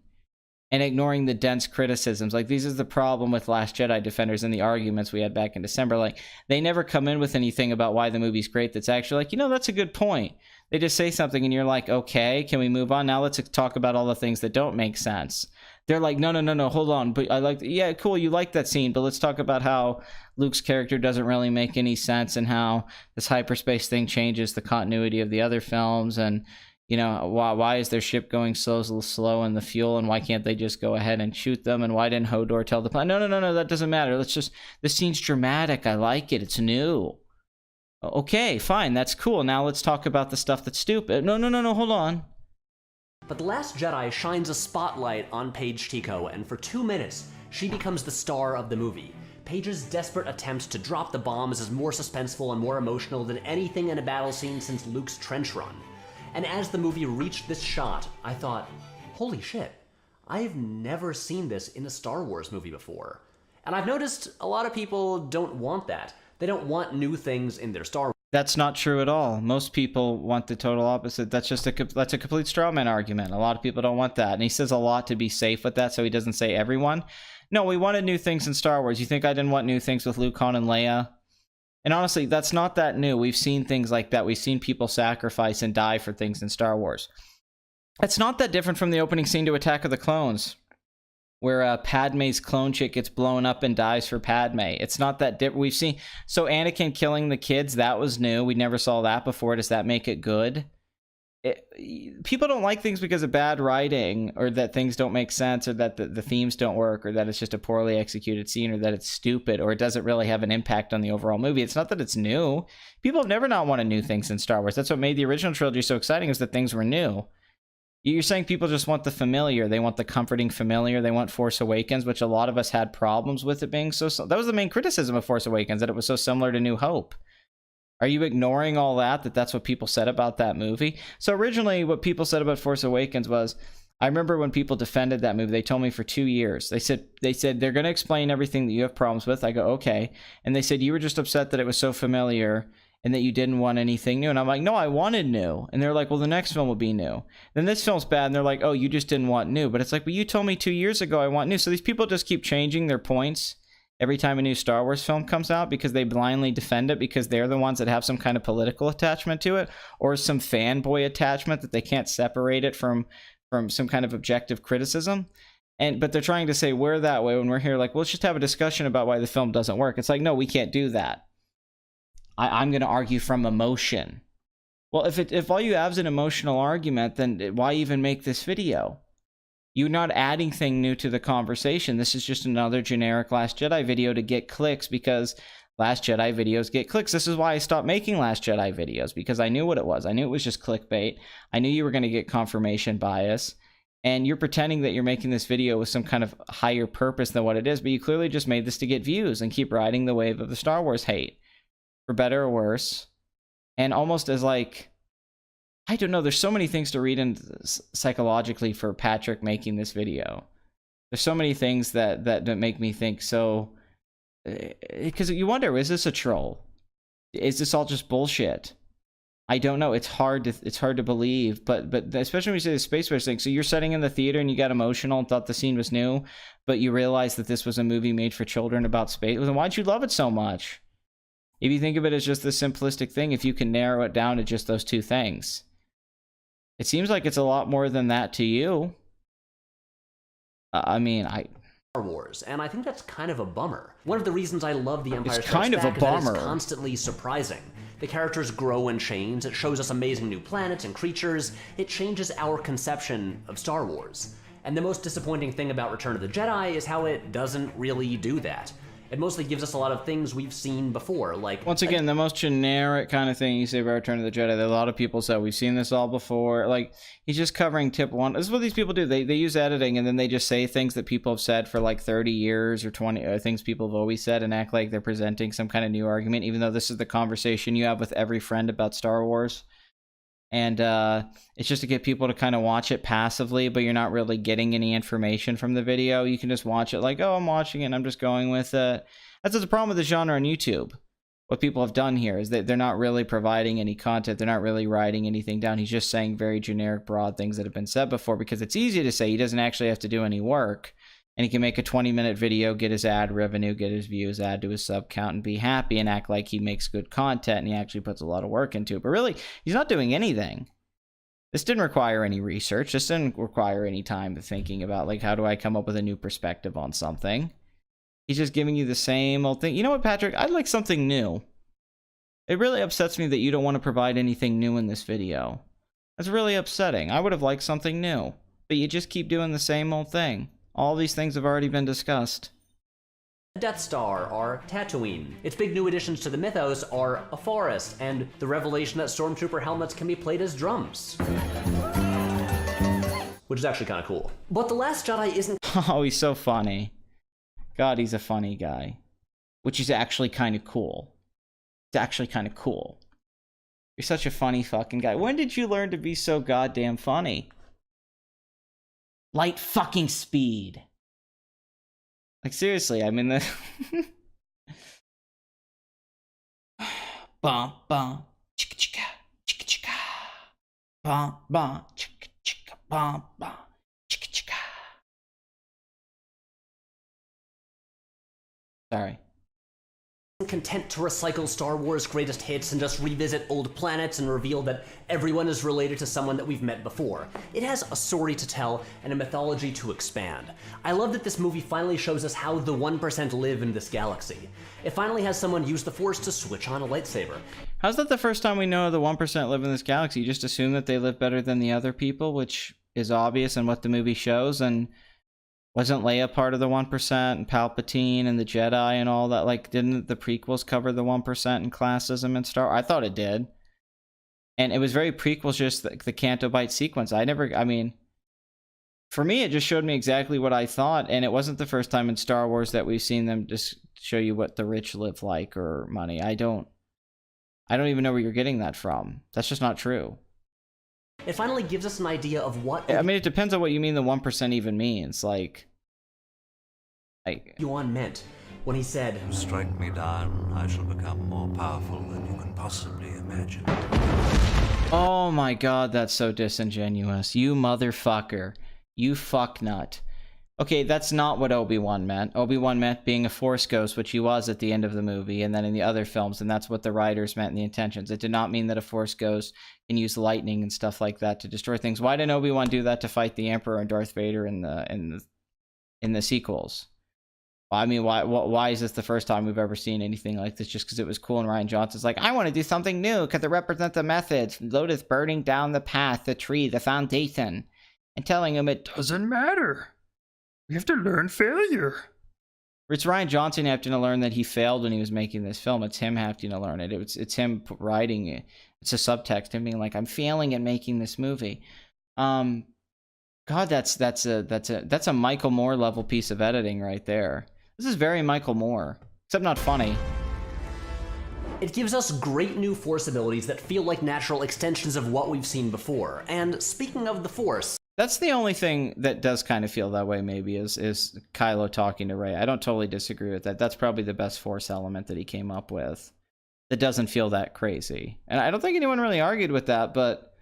and ignoring the dense criticisms. Like, this is the problem with Last Jedi defenders and the arguments we had back in December. Like, they never come in with anything about why the movie's great that's actually like, you know, that's a good point. They just say something and you're like, okay, can we move on? Now let's talk about all the things that don't make sense. They're like, no, hold on. But I like, yeah, cool, you like that scene, but let's talk about how Luke's character doesn't really make any sense and how this hyperspace thing changes the continuity of the other films, and you know, why is their ship going so slow in the fuel, and why can't they just go ahead and shoot them, and why didn't Hodor tell the plan? No, that doesn't matter. Let's just, this scene's dramatic. I like it. It's new. Okay, fine. That's cool. Now let's talk about the stuff that's stupid. No, hold on. But The Last Jedi shines a spotlight on Paige Tico, and for 2 minutes, she becomes the star of the movie. Paige's desperate attempt to drop the bombs is more suspenseful and more emotional than anything in a battle scene since Luke's trench run. And as the movie reached this shot, I thought, holy shit, I've never seen this in a Star Wars movie before. And I've noticed a lot of people don't want that. They don't want new things in their Star Wars. That's not true at all. Most people want the total opposite. That's a complete straw man argument. A lot of people don't want that. And he says a lot to be safe with that, so he doesn't say everyone. No, we wanted new things in Star Wars. You think I didn't want new things with Luke, Han, and Leia? And honestly, that's not that new. We've seen things like that. We've seen people sacrifice and die for things in Star Wars. It's not that different from the opening scene to Attack of the Clones, where Padme's clone chick gets blown up and dies for Padme. It's not that different. We've seen, so Anakin killing the kids, that was new. We never saw that before. Does that make it good? People don't like things because of bad writing, or that things don't make sense, or that the themes don't work, or that it's just a poorly executed scene, or that it's stupid, or it doesn't really have an impact on the overall movie. It's not that it's new. People have never not wanted new things in Star Wars. That's what made the original trilogy so exciting, is that things were new. You're saying people just want the familiar. They want the comforting familiar. They want Force Awakens, which a lot of us had problems with it being so. That was the main criticism of Force Awakens, that it was so similar to New Hope. Are you ignoring all that? That's what people said about that movie? So originally what people said about Force Awakens was, I remember when people defended that movie, they told me for 2 years. They said they're going to explain everything that you have problems with. I go, okay. And they said you were just upset that it was so familiar and that you didn't want anything new. And I'm like, no, I wanted new. And they're like, well, the next film will be new. Then this film's bad. And they're like, oh, you just didn't want new. But it's like, well, you told me 2 years ago I want new. So these people just keep changing their points every time a new Star Wars film comes out, because they blindly defend it because they're the ones that have some kind of political attachment to it, or some fanboy attachment that they can't separate it from some kind of objective criticism. But they're trying to say we're that way when we're here like, well, let's just have a discussion about why the film doesn't work. It's like, no, we can't do that. I'm going to argue from emotion. Well, if all you have is an emotional argument, then why even make this video? You're not adding anything new to the conversation. This is just another generic Last Jedi video to get clicks, because Last Jedi videos get clicks. This is why I stopped making Last Jedi videos, because I knew what it was. I knew it was just clickbait. I knew you were going to get confirmation bias. And you're pretending that you're making this video with some kind of higher purpose than what it is, but you clearly just made this to get views and keep riding the wave of the Star Wars hate, for better or worse. And almost as like, I don't know, there's so many things to read in psychologically for Patrick making this video. There's so many things that make me think so, because you wonder, is this a troll? Is this all just bullshit? I don't know. It's hard to believe, but especially when you say the space race thing. So you're sitting in the theater and you got emotional and thought the scene was new, but you realized that this was a movie made for children about space. Then why'd you love it so much? If you think of it as just this simplistic thing, if you can narrow it down to just those two things. It seems like it's a lot more than that to you. Star Wars, and I think that's kind of a bummer. One of the reasons I love The Empire Strikes kind of Back a is that bummer. it's constantly surprising. The characters grow and change, it shows us amazing new planets and creatures, it changes our conception of Star Wars. And the most disappointing thing about Return of the Jedi is how it doesn't really do that. It mostly gives us a lot of things we've seen before, like... Once again, the most generic kind of thing you say about Return of the Jedi that a lot of people said, we've seen this all before. Like, he's just covering tip one. This is what these people do. They use editing, and then they just say things that people have said for like 30 years or 20, or things people have always said, and act like they're presenting some kind of new argument, even though this is the conversation you have with every friend about Star Wars. And it's just to get people to kind of watch it passively, but you're not really getting any information from the video. You can just watch it like, oh, I'm watching it and I'm just going with it. That's the problem with the genre on YouTube. What people have done here is that they're not really providing any content. They're not really writing anything down. He's just saying very generic, broad things that have been said before, because it's easy to say. He doesn't actually have to do any work. And he can make a 20-minute video, get his ad revenue, get his views, add to his sub count, and be happy and act like he makes good content and he actually puts a lot of work into it. But really, he's not doing anything. This didn't require any research. This didn't require any time to thinking about, like, how do I come up with a new perspective on something? He's just giving you the same old thing. You know what, Patrick? I'd like something new. It really upsets me that you don't want to provide anything new in this video. That's really upsetting. I would have liked something new. But you just keep doing the same old thing. All these things have already been discussed. Death Star are Tatooine. Its big new additions to the mythos are a forest, and the revelation that Stormtrooper helmets can be played as drums. Which is actually kind of cool. But The Last Jedi isn't... Oh, he's so funny. God, he's a funny guy. Which is actually kind of cool. It's actually kind of cool. You're such a funny fucking guy. When did you learn to be so goddamn funny? Light fucking speed. Like, seriously, I mean, the... Bum, bum, chicka chicka, chicka chicka. Bum, bum, chicka chicka, bum, bum, chicka chicka. Sorry. content to recycle Star Wars greatest hits and just revisit old planets and reveal that everyone is related to someone that we've met before. It has a story to tell and a mythology to expand. I love that this movie finally shows us how the 1% live in this galaxy. It finally has someone use the Force to switch on a lightsaber. How's that the first time we know the 1% live in this galaxy? You just assume that they live better than the other people, which is obvious in what the movie shows, and wasn't Leia part of the 1% and Palpatine and the Jedi and all that? Like, didn't the prequels cover the 1% and classism and Star? I thought it did. And it was very prequels, just the Canto Bight sequence. I mean, for me, it just showed me exactly what I thought. And it wasn't the first time in Star Wars that we've seen them just show you what the rich live like or money. I don't even know where you're getting that from. That's just not true. It finally gives us an idea of what... I mean, it depends on what you mean the 1% even means. Like Yuan meant when he said, "You strike me down, I shall become more powerful than you can possibly imagine." Oh my god, that's so disingenuous. You motherfucker. You fucknut. Okay, that's not what Obi-Wan meant. Obi-Wan meant being a Force ghost, which he was at the end of the movie, and then in the other films, and that's what the writers meant in the intentions. It did not mean that a Force ghost can use lightning and stuff like that to destroy things. Why didn't Obi-Wan do that to fight the Emperor and Darth Vader in the sequels? I mean, why is this the first time we've ever seen anything like this? Just because it was cool and Ryan Johnson's like, I want to do something new because it represents the methods. Lotus burning down the path, the tree, the foundation, and telling him it doesn't matter. We have to learn failure. It's Ryan Johnson having to learn that he failed when he was making this film. It's him having to learn it. It's him writing it. It's a subtext, him being like, I'm failing at making this movie. God, that's a Michael Moore level piece of editing right there. This is very Michael Moore, except not funny. It gives us great new Force abilities that feel like natural extensions of what we've seen before. And speaking of the Force... That's the only thing that does kind of feel that way, maybe, is Kylo talking to Rey. I don't totally disagree with that. That's probably the best Force element that he came up with. That doesn't feel that crazy. And I don't think anyone really argued with that, but...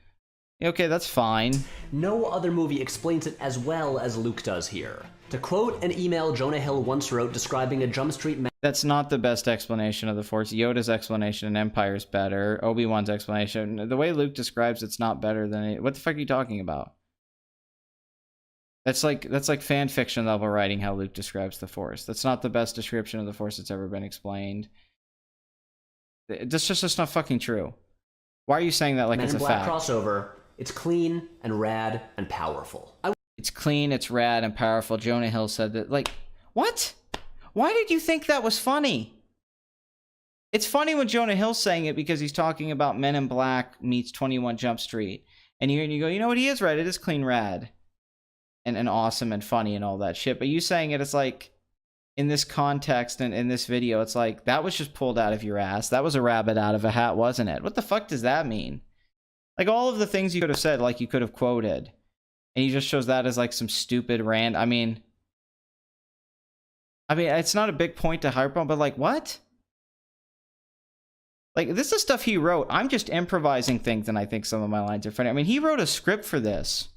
Okay, that's fine. No other movie explains it as well as Luke does here. To quote an email Jonah Hill once wrote describing a Jump Street... That's not the best explanation of the Force. Yoda's explanation in Empire is better. Obi-Wan's explanation... The way Luke describes it's not better than... What the fuck are you talking about? That's like fan fiction level writing how Luke describes the Force. That's not the best description of the Force that's ever been explained. That's just not fucking true. Why are you saying that like it's a fact? Crossover. It's clean and rad and powerful. It's clean, it's rad and powerful. Jonah Hill said that. Like, what? Why did you think that was funny? It's funny when Jonah Hill's saying it because he's talking about Men in Black meets 21 Jump Street. And you go, you know what, he is right. It is clean, rad. And awesome and funny and all that shit. But you saying it's like, in this context and in this video, it's like, that was just pulled out of your ass. That was a rabbit out of a hat, wasn't it? What the fuck does that mean? Like, all of the things you could have said, like, you could have quoted. And he just shows that as, like, some stupid rant. I mean, it's not a big point to harp on, but, like, what? Like, this is stuff he wrote. I'm just improvising things, and I think some of my lines are funny. I mean, he wrote a script for this.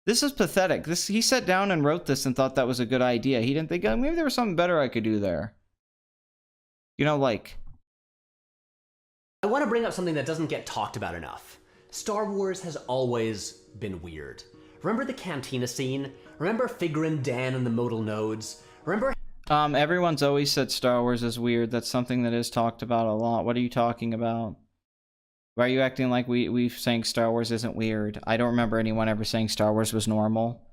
This is pathetic. He sat down and wrote this and thought that was a good idea. He didn't think, oh, maybe there was something better I could do there. You know, like... I want to bring up something that doesn't get talked about enough. Star Wars has always been weird. Remember the cantina scene? Remember Figrin Dan and the modal nodes? Remember... Everyone's always said Star Wars is weird. That's something that is talked about a lot. What are you talking about? Why are you acting like we saying Star Wars isn't weird? I don't remember anyone ever saying Star Wars was normal.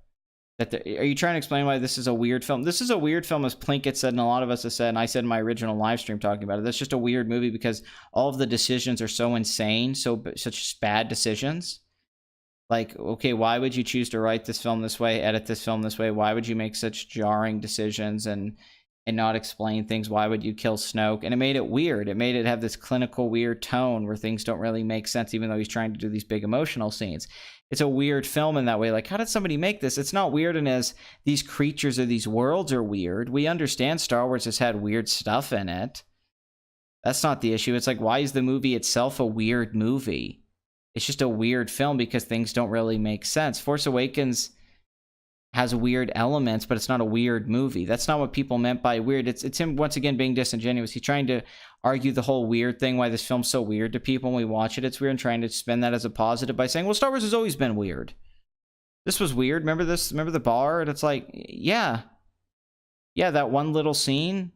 Are you trying to explain why this is a weird film? This is a weird film, as Plinkett said, and a lot of us have said, and I said in my original live stream talking about it. That's just a weird movie because all of the decisions are so insane, such bad decisions. Like, okay, why would you choose to write this film this way, edit this film this way? Why would you make such jarring decisions and not explain things? Why would you kill Snoke? And it made it weird. It made it have this clinical weird tone where things don't really make sense, even though he's trying to do these big emotional scenes. It's a weird film in that way. Like, how did somebody make this? It's not weird in as these creatures or these worlds are weird. We understand Star Wars has had weird stuff in it. That's not the issue. It's like, why is the movie itself a weird movie? It's just a weird film because things don't really make sense. Force Awakens has weird elements, but it's not a weird movie. That's not what people meant by weird. It's him once again being disingenuous. He's trying to argue the whole weird thing, why this film's so weird to people when we watch it. It's weird, and trying to spin that as a positive by saying, well, Star Wars has always been weird. This was weird. Remember this? Remember the bar? And it's like, yeah, that one little scene.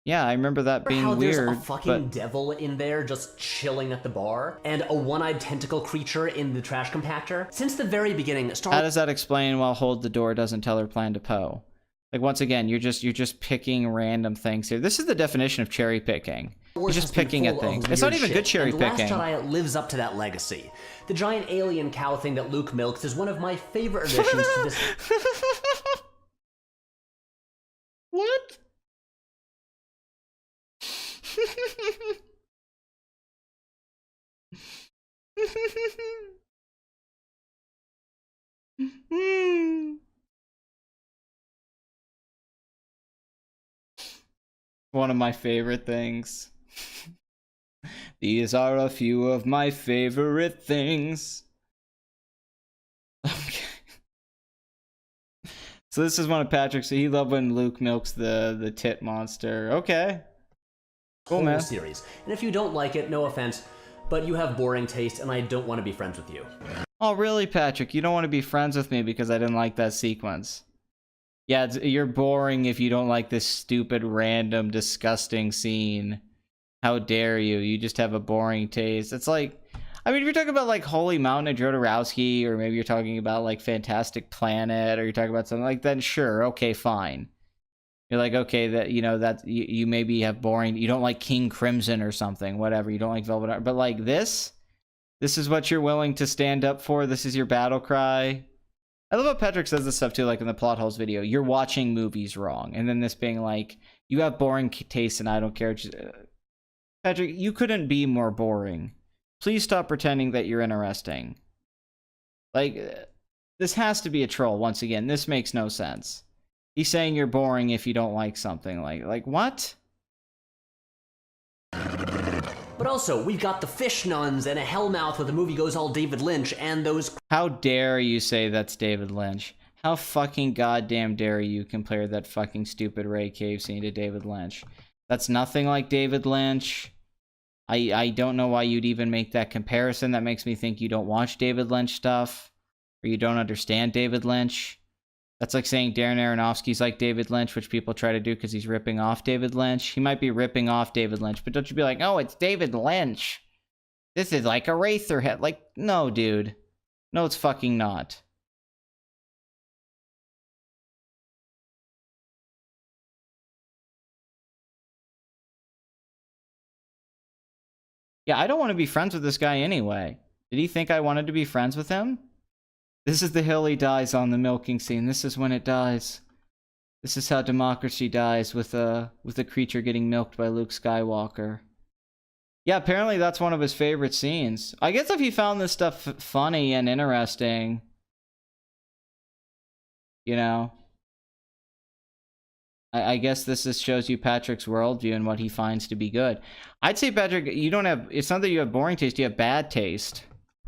Yeah, I remember that being how weird. There's a fucking devil in there just chilling at the bar, and a one-eyed tentacle creature in the trash compactor. Since the very beginning, Star How does that explain while Hold the Door doesn't tell her plan to Poe? Like, once again, you're just picking random things here. This is the definition of cherry picking. You're just picking at things. It's not even good cherry picking. Last Jedi lives up to that legacy. The giant alien cow thing that Luke milks is one of my favorite additions to this. What? One of my favorite things. These are a few of my favorite things. Okay. So this is one of Patrick's. He loved when Luke milks the tit monster. Okay. Cool, man. Series. And if you don't like it, no offense, but you have boring taste, and I don't want to be friends with you. Oh, really, Patrick? You don't want to be friends with me because I didn't like that sequence? Yeah, you're boring if you don't like this stupid, random, disgusting scene. How dare you? You just have a boring taste. It's like, I mean, if you're talking about like Holy Mountain and Jodorowsky, or maybe you're talking about like Fantastic Planet, or you're talking about something like that, sure, okay, fine. You're like, okay, that, you know, that you maybe have boring, you don't like King Crimson or something, whatever, you don't like Velvet Art, but like this is what you're willing to stand up for. This is your battle cry. I love how Patrick says this stuff too, like in the plot holes video. You're watching movies wrong, and then this being like, you have boring taste, and I don't care. Patrick, you couldn't be more boring. Please stop pretending that you're interesting. Like, this has to be a troll. Once again, this makes no sense. He's saying you're boring if you don't like something. Like what? But also, we've got the fish nuns and a hellmouth where the movie goes all David Lynch, and those... How dare you say that's David Lynch? How fucking goddamn dare you compare that fucking stupid Ray cave scene to David Lynch? That's nothing like David Lynch. I don't know why you'd even make that comparison. That makes me think you don't watch David Lynch stuff, or you don't understand David Lynch. That's like saying Darren Aronofsky's like David Lynch, which people try to do because he's ripping off David Lynch. He might be ripping off David Lynch, but don't you be like, oh, it's David Lynch. This is like Eraserhead. Like, no, dude. No, it's fucking not. Yeah, I don't want to be friends with this guy anyway. Did he think I wanted to be friends with him? This is the hill he dies on, the milking scene. This is when it dies. This is how democracy dies, with a creature getting milked by Luke Skywalker. Yeah, apparently that's one of his favorite scenes. I guess if he found this stuff funny and interesting, you know, I guess this just shows you Patrick's worldview and what he finds to be good. I'd say, Patrick, you don't have, it's not that you have boring taste, you have bad taste.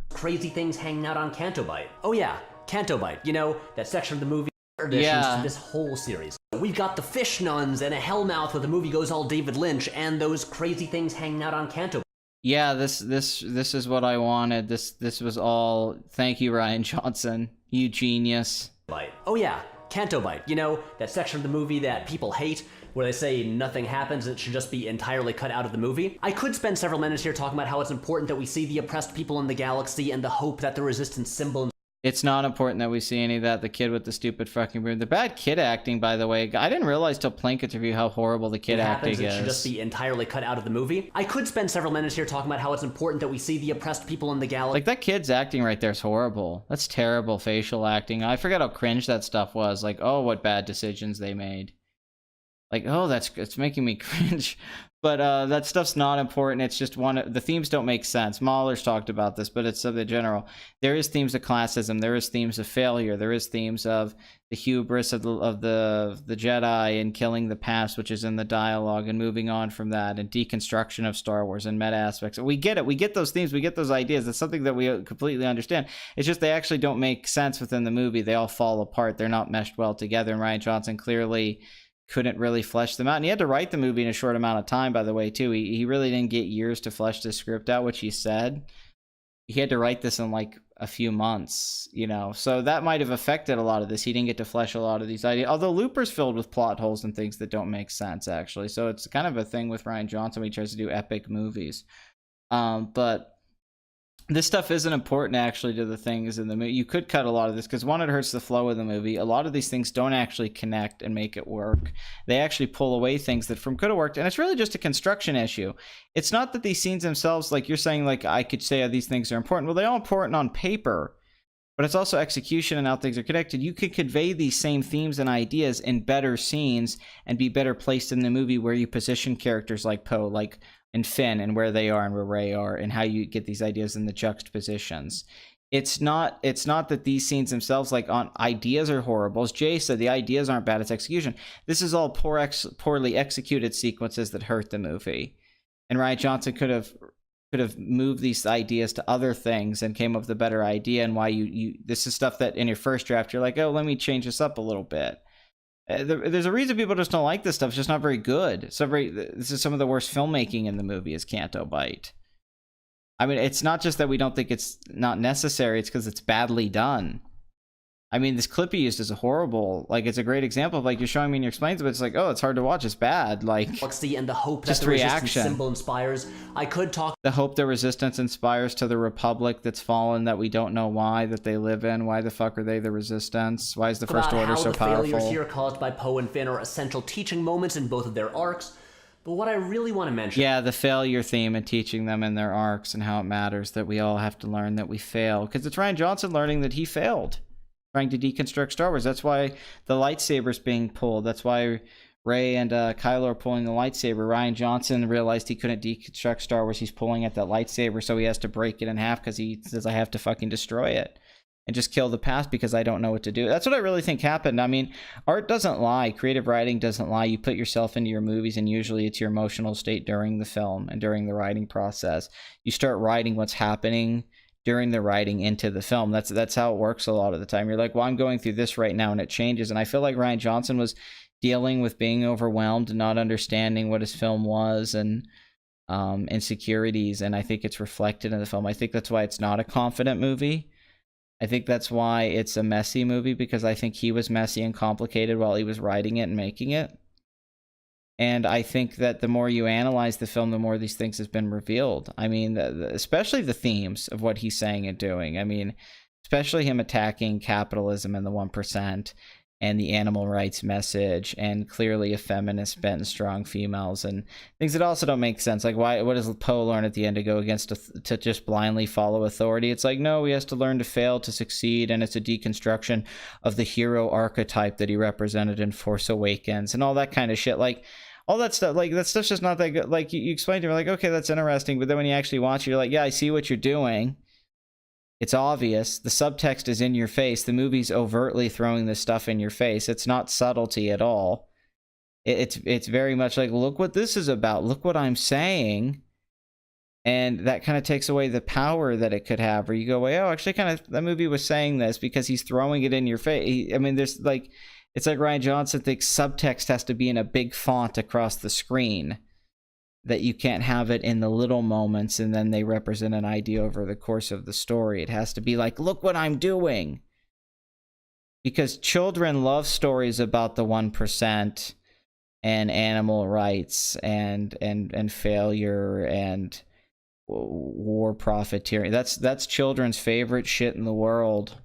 Crazy things hanging out on Canto Bight. Oh yeah, Canto Bight. You know, that section of the movie additions to this whole series. We've got the fish nuns and a hellmouth where the movie goes all David Lynch, and those crazy things hanging out on Canto Bight. Yeah, this is what I wanted. This was all. Thank you, Ryan Johnson. You genius. Oh yeah, Canto Bight. You know, that section of the movie that people hate, where they say nothing happens and it should just be entirely cut out of the movie. I could spend several minutes here talking about how it's important that we see the oppressed people in the galaxy and the hope that the resistance symbol... It's not important that we see any of that. The kid with the stupid fucking beard. The bad kid acting, by the way. I didn't realize till Plinkett's review how horrible the kid acting is. It should just be entirely cut out of the movie. I could spend several minutes here talking about how it's important that we see the oppressed people in the galaxy. Like, that kid's acting right there is horrible. That's terrible facial acting. I forgot how cringe that stuff was. Like, oh, what bad decisions they made. Like, oh, it's making me cringe. But that stuff's not important. It's just the themes don't make sense. Mahler's talked about this, but it's of the general. There is themes of classism. There is themes of failure. There is themes of the hubris of the Jedi and killing the past, which is in the dialogue, and moving on from that, and deconstruction of Star Wars and meta aspects. We get it. We get those themes. We get those ideas. It's something that we completely understand. It's just they actually don't make sense within the movie. They all fall apart. They're not meshed well together. And Rian Johnson clearly couldn't really flesh them out, and he had to write the movie in a short amount of time, by the way, too. He really didn't get years to flesh the script out, which he said. He had to write this in like a few months, you know, so that might have affected a lot of this. He didn't get to flesh a lot of these ideas, although Looper's filled with plot holes and things that don't make sense, actually. So it's kind of a thing with Rian Johnson when he tries to do epic movies. But this stuff isn't important, actually, to the things in the movie. You could cut a lot of this because, one, it hurts the flow of the movie. A lot of these things don't actually connect and make it work. They actually pull away things that from could have worked, and it's really just a construction issue. It's not that these scenes themselves, like you're saying, like I could say, these things are important. Well, they're all important on paper, but it's also execution and how things are connected. You could convey these same themes and ideas in better scenes and be better placed in the movie where you position characters like Poe, like and Finn, and where they are and where Rey are, and how you get these ideas in the juxtapositions. It's not that these scenes themselves, like, on ideas are horrible. As Jay said, the ideas aren't bad, it's execution. This is all poorly executed sequences that hurt the movie. And Rian Johnson could have moved these ideas to other things and came up with a better idea. And why you this is stuff that in your first draft you're like, oh, let me change this up a little bit. There's a reason people just don't like this stuff. It's just not very good. This is some of the worst filmmaking in the movie is Canto Bight. I mean, it's not just that we don't think it's not necessary. It's because it's badly done. I mean, this clip he used is a horrible, like, it's a great example of, like, you're showing me and you're explaining it, but it's like, oh, it's hard to watch. It's bad. Like, and the hope just that the reaction. resistance symbol inspires. I could talk the hope the resistance inspires to the Republic that's fallen, that we don't know why, that they live in. Why the fuck are they the resistance? Why is the First Order so powerful? The failures here caused by Poe and Finn are essential teaching moments in both of their arcs. But what I really want to mention... Yeah, the failure theme and teaching them in their arcs and how it matters that we all have to learn that we fail. Because it's Rian Johnson learning that he failed. Trying to deconstruct Star Wars. That's why the lightsaber's being pulled. That's why Rey and Kylo are pulling the lightsaber. Rian Johnson realized he couldn't deconstruct Star Wars. He's pulling at that lightsaber, so he has to break it in half because he says, I have to fucking destroy it and just kill the past because I don't know what to do. That's what I really think happened. I mean, art doesn't lie. Creative writing doesn't lie. You put yourself into your movies, and usually it's your emotional state during the film and during the writing process. You start writing what's happening during the writing into the film. That's how it works a lot of the time. You're like, well, I'm going through this right now, and it changes. And I feel like Rian Johnson was dealing with being overwhelmed and not understanding what his film was, and insecurities, and I think it's reflected in the film. I think that's why it's not a confident movie. I think that's why it's a messy movie, because I think he was messy and complicated while he was writing it and making it. And I think that the more you analyze the film, the more these things have been revealed. I mean, especially the themes of what he's saying and doing. I mean, especially him attacking capitalism and the 1% and the animal rights message, and clearly a feminist bent and strong females, and things that also don't make sense. Like, what does Poe learn at the end to go against, to just blindly follow authority? It's like, no, he has to learn to fail to succeed, and it's a deconstruction of the hero archetype that he represented in Force Awakens and all that kind of shit. Like, all that stuff, like, that stuff's just not that good. Like, you explained to me, like, okay, that's interesting, but then when you actually watch it, you're like, yeah, I see what you're doing. It's obvious. The subtext is in your face. The movie's overtly throwing this stuff in your face. It's not subtlety at all. It's very much like, look what this is about. Look what I'm saying. And that kind of takes away the power that it could have. Or you go, well, oh, actually, kind of, that movie was saying this because he's throwing it in your face. I mean, there's like, it's like Rian Johnson thinks subtext has to be in a big font across the screen, that you can't have it in the little moments and then they represent an idea over the course of the story. It has to be like, look what I'm doing. Because children love stories about the 1% and animal rights and failure and war profiteering. That's children's favorite shit in the world.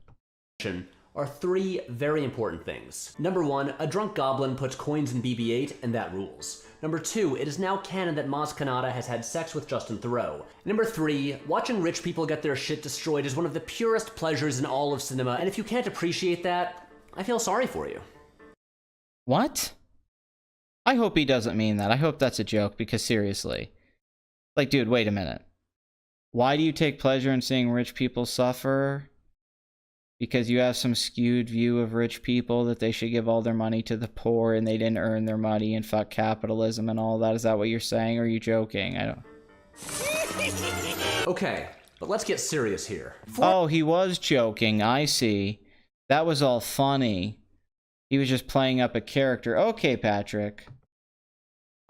Are three very important things. Number one, a drunk goblin puts coins in BB-8, and that rules. Number two, it is now canon that Maz Kanata has had sex with Justin Theroux. Number three, watching rich people get their shit destroyed is one of the purest pleasures in all of cinema, and if you can't appreciate that, I feel sorry for you. What? I hope he doesn't mean that. I hope that's a joke, because seriously. Like, dude, wait a minute. Why do you take pleasure in seeing rich people suffer? Because you have some skewed view of rich people, that they should give all their money to the poor and they didn't earn their money and fuck capitalism and all that. Is that what you're saying, or are you joking? I don't... Okay, but let's get serious here. Oh, he was joking. I see. That was all funny. He was just playing up a character. Okay, Patrick.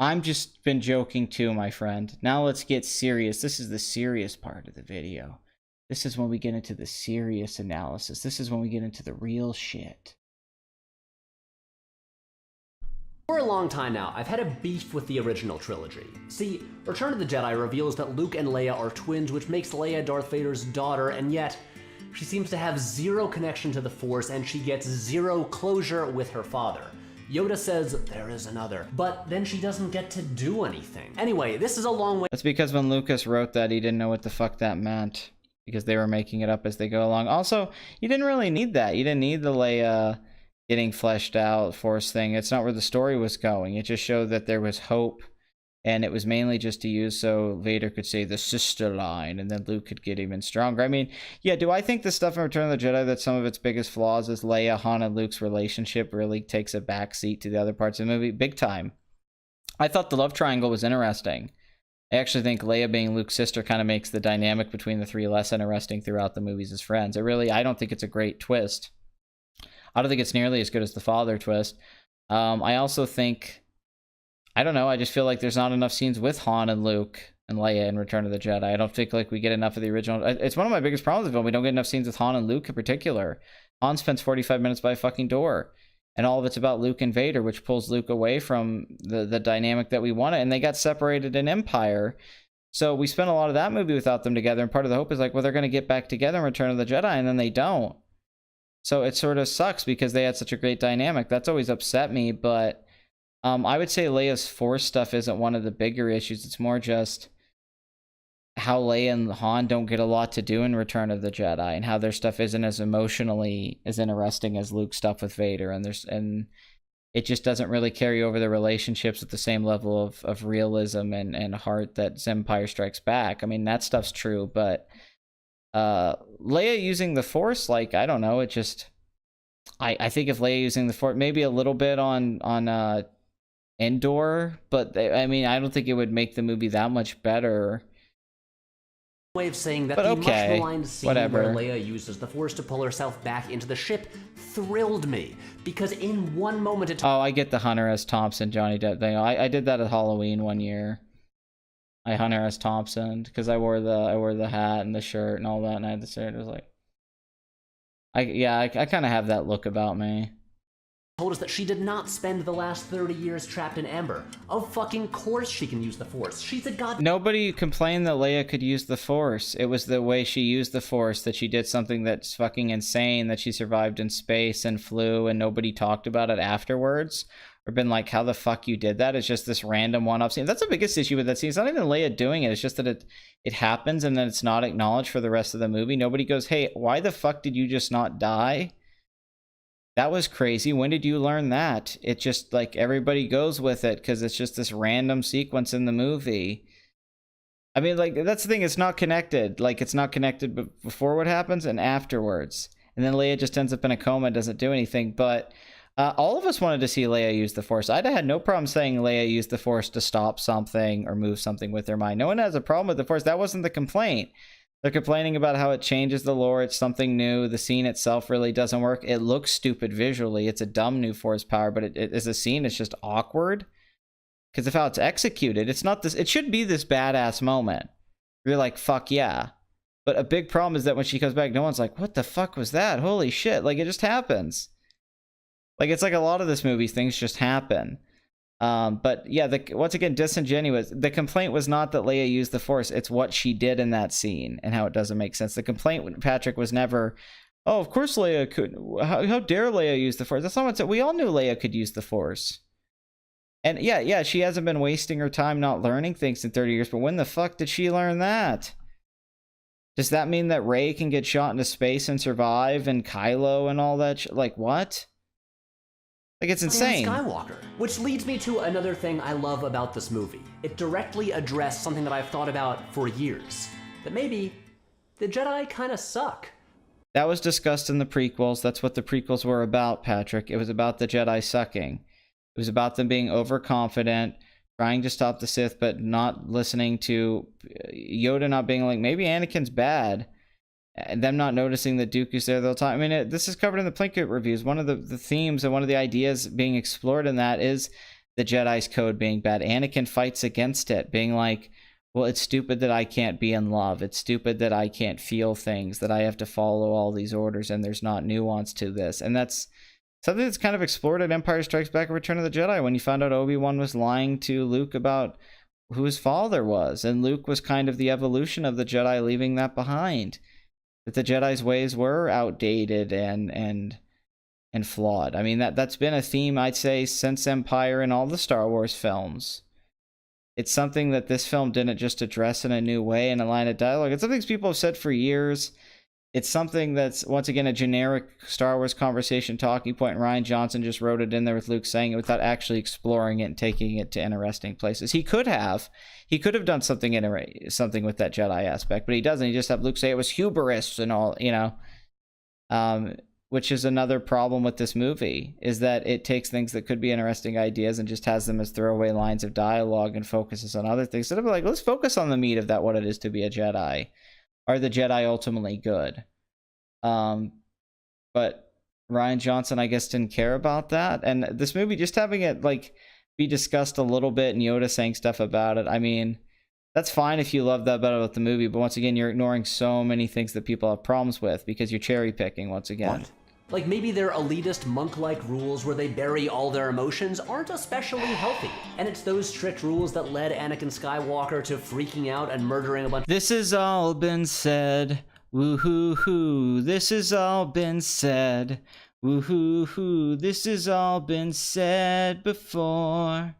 I'm just been joking too, my friend. Now let's get serious. This is the serious part of the video. This is when we get into the serious analysis. This is when we get into the real shit. For a long time now, I've had a beef with the original trilogy. See, Return of the Jedi reveals that Luke and Leia are twins, which makes Leia Darth Vader's daughter, and yet she seems to have zero connection to the Force, and she gets zero closure with her father. Yoda says there is another, but then she doesn't get to do anything. Anyway, this is a long way. That's because when Lucas wrote that, he didn't know what the fuck that meant, because they were making it up as they go along. Also, you didn't really need that. You didn't need the Leia getting fleshed out Force thing. It's not where the story was going. It just showed that there was hope, and it was mainly just to use so Vader could say the sister line, and then Luke could get even stronger. I mean, yeah, do I think the stuff in Return of the Jedi that some of its biggest flaws is Leia, Han, and Luke's relationship really takes a backseat to the other parts of the movie? Big time. I thought the love triangle was interesting. I actually think Leia being Luke's sister kind of makes the dynamic between the three less interesting throughout the movies as friends. I don't think it's a great twist. I don't think it's nearly as good as the father twist. I also think, I don't know, I just feel like there's not enough scenes with Han and Luke and Leia in Return of the Jedi. I don't think like we get enough of the original. It's one of my biggest problems with the film. We don't get enough scenes with Han and Luke in particular. Han spends 45 minutes by a fucking door, and all of it's about Luke and Vader, which pulls Luke away from the dynamic that we wanted. And they got separated in Empire, so we spent a lot of that movie without them together. And part of the hope is like, well, they're going to get back together in Return of the Jedi, and then they don't. So it sort of sucks because they had such a great dynamic. That's always upset me, but I would say Leia's Force stuff isn't one of the bigger issues. It's more just how Leia and Han don't get a lot to do in Return of the Jedi, and how their stuff isn't as emotionally as interesting as Luke's stuff with Vader, and it just doesn't really carry over the relationships at the same level of realism and heart that Empire Strikes Back. I mean, that stuff's true, but Leia using the Force, like, I don't know, it just, I think if Leia using the Force, maybe a little bit on Endor, but I mean, I don't think it would make the movie that much better. Way of saying that but the okay, much maligned scene whatever. where Leia uses the Force to pull herself back into the ship thrilled me, because in one moment it Oh, I get the Hunter S. Thompson Johnny Depp thing. I did that at Halloween one year. I Hunter S. Thompson because I wore the hat and the shirt and all that, and I had the shirt. It was like, I kind of have that look about me. told us that she did not spend the last 30 years trapped in Amber. Of fucking course she can use the Force. She's a god. Nobody complained that Leia could use the Force. It was the way she used the Force that she did something that's fucking insane, that she survived in space and flew, and nobody talked about it afterwards. Or been like, how the fuck you did that? It's just this random one-off scene. That's the biggest issue with that scene. It's not even Leia doing it. It's just that it happens and then it's not acknowledged for the rest of the movie. Nobody goes, hey, why the fuck did you just not die? That was crazy. When did you learn that? It just, like, everybody goes with it because it's just this random sequence in the movie. I mean, like, that's the thing. It's not connected. Like, it's not connected before what happens and afterwards. And then Leia just ends up in a coma and doesn't do anything. But all of us wanted to see Leia use the Force. I'd have had no problem saying Leia used the Force to stop something or move something with her mind. No one has a problem with the Force. That wasn't the complaint. They're complaining about how it changes the lore. It's something new. The scene itself really doesn't work. It looks stupid visually. It's a dumb new Force power, but it as a scene, it's just awkward because of how it's executed. It's not this. It should be this badass moment. You're like, fuck yeah. But a big problem is that when she comes back, no one's like, what the fuck was that? Holy shit. Like, it just happens. Like, it's like a lot of this movie, things just happen. But yeah, once again, disingenuous. The complaint was not that Leia used the Force. It's what she did in that scene and how it doesn't make sense. The complaint, Patrick, was never, oh, of course Leia could. How dare Leia use the Force? That's not what it said. We all knew Leia could use the Force. And yeah, she hasn't been wasting her time not learning things in 30 years, but when the fuck did she learn that? Does that mean that Rey can get shot into space and survive, and Kylo and all that? Like, what? Like, it's insane. Skywalker. Which leads me to another thing I love about this movie. It directly addressed something that I've thought about for years. That maybe the Jedi kind of suck. That was discussed in the prequels. That's what the prequels were about, Patrick. It was about the Jedi sucking. It was about them being overconfident, trying to stop the Sith, but not listening to Yoda, not being like, maybe Anakin's bad. And them not noticing that Dooku's there the whole time. I mean, this is covered in the Plinkett reviews. One of the themes and one of the ideas being explored in that is the Jedi's code being bad. Anakin fights against it, being like, well, it's stupid that I can't be in love. It's stupid that I can't feel things, that I have to follow all these orders and there's not nuance to this. And that's something that's kind of explored at Empire Strikes Back and Return of the Jedi, when you found out Obi-Wan was lying to Luke about who his father was. And Luke was kind of the evolution of the Jedi, leaving that behind. That the Jedi's ways were outdated and flawed. I mean, that's been a theme, I'd say, since Empire and all the Star Wars films. It's something that this film didn't just address in a new way in a line of dialogue. It's something people have said for years. It's something that's, once again, a generic Star Wars conversation talking point, and Rian Johnson just wrote it in there with Luke saying it without actually exploring it and taking it to interesting places. He could have done something with that Jedi aspect, but he doesn't. He just have Luke say it was hubris and all, which is another problem with this movie, is that it takes things that could be interesting ideas and just has them as throwaway lines of dialogue and focuses on other things. Instead of like, let's focus on the meat of that, what it is to be a Jedi. Are the Jedi ultimately good? But Rian Johnson, I guess, didn't care about that. And this movie, just having it like be discussed a little bit and Yoda saying stuff about it, I mean, that's fine if you love that about the movie. But once again, you're ignoring so many things that people have problems with because you're cherry picking once again. What? Like maybe their elitist monk-like rules where they bury all their emotions aren't especially healthy. And it's those strict rules that led Anakin Skywalker to freaking out and murdering a bunch. This has all been said. Woo-hoo-hoo. This has all been said. Woo-hoo-hoo. This has all been said before.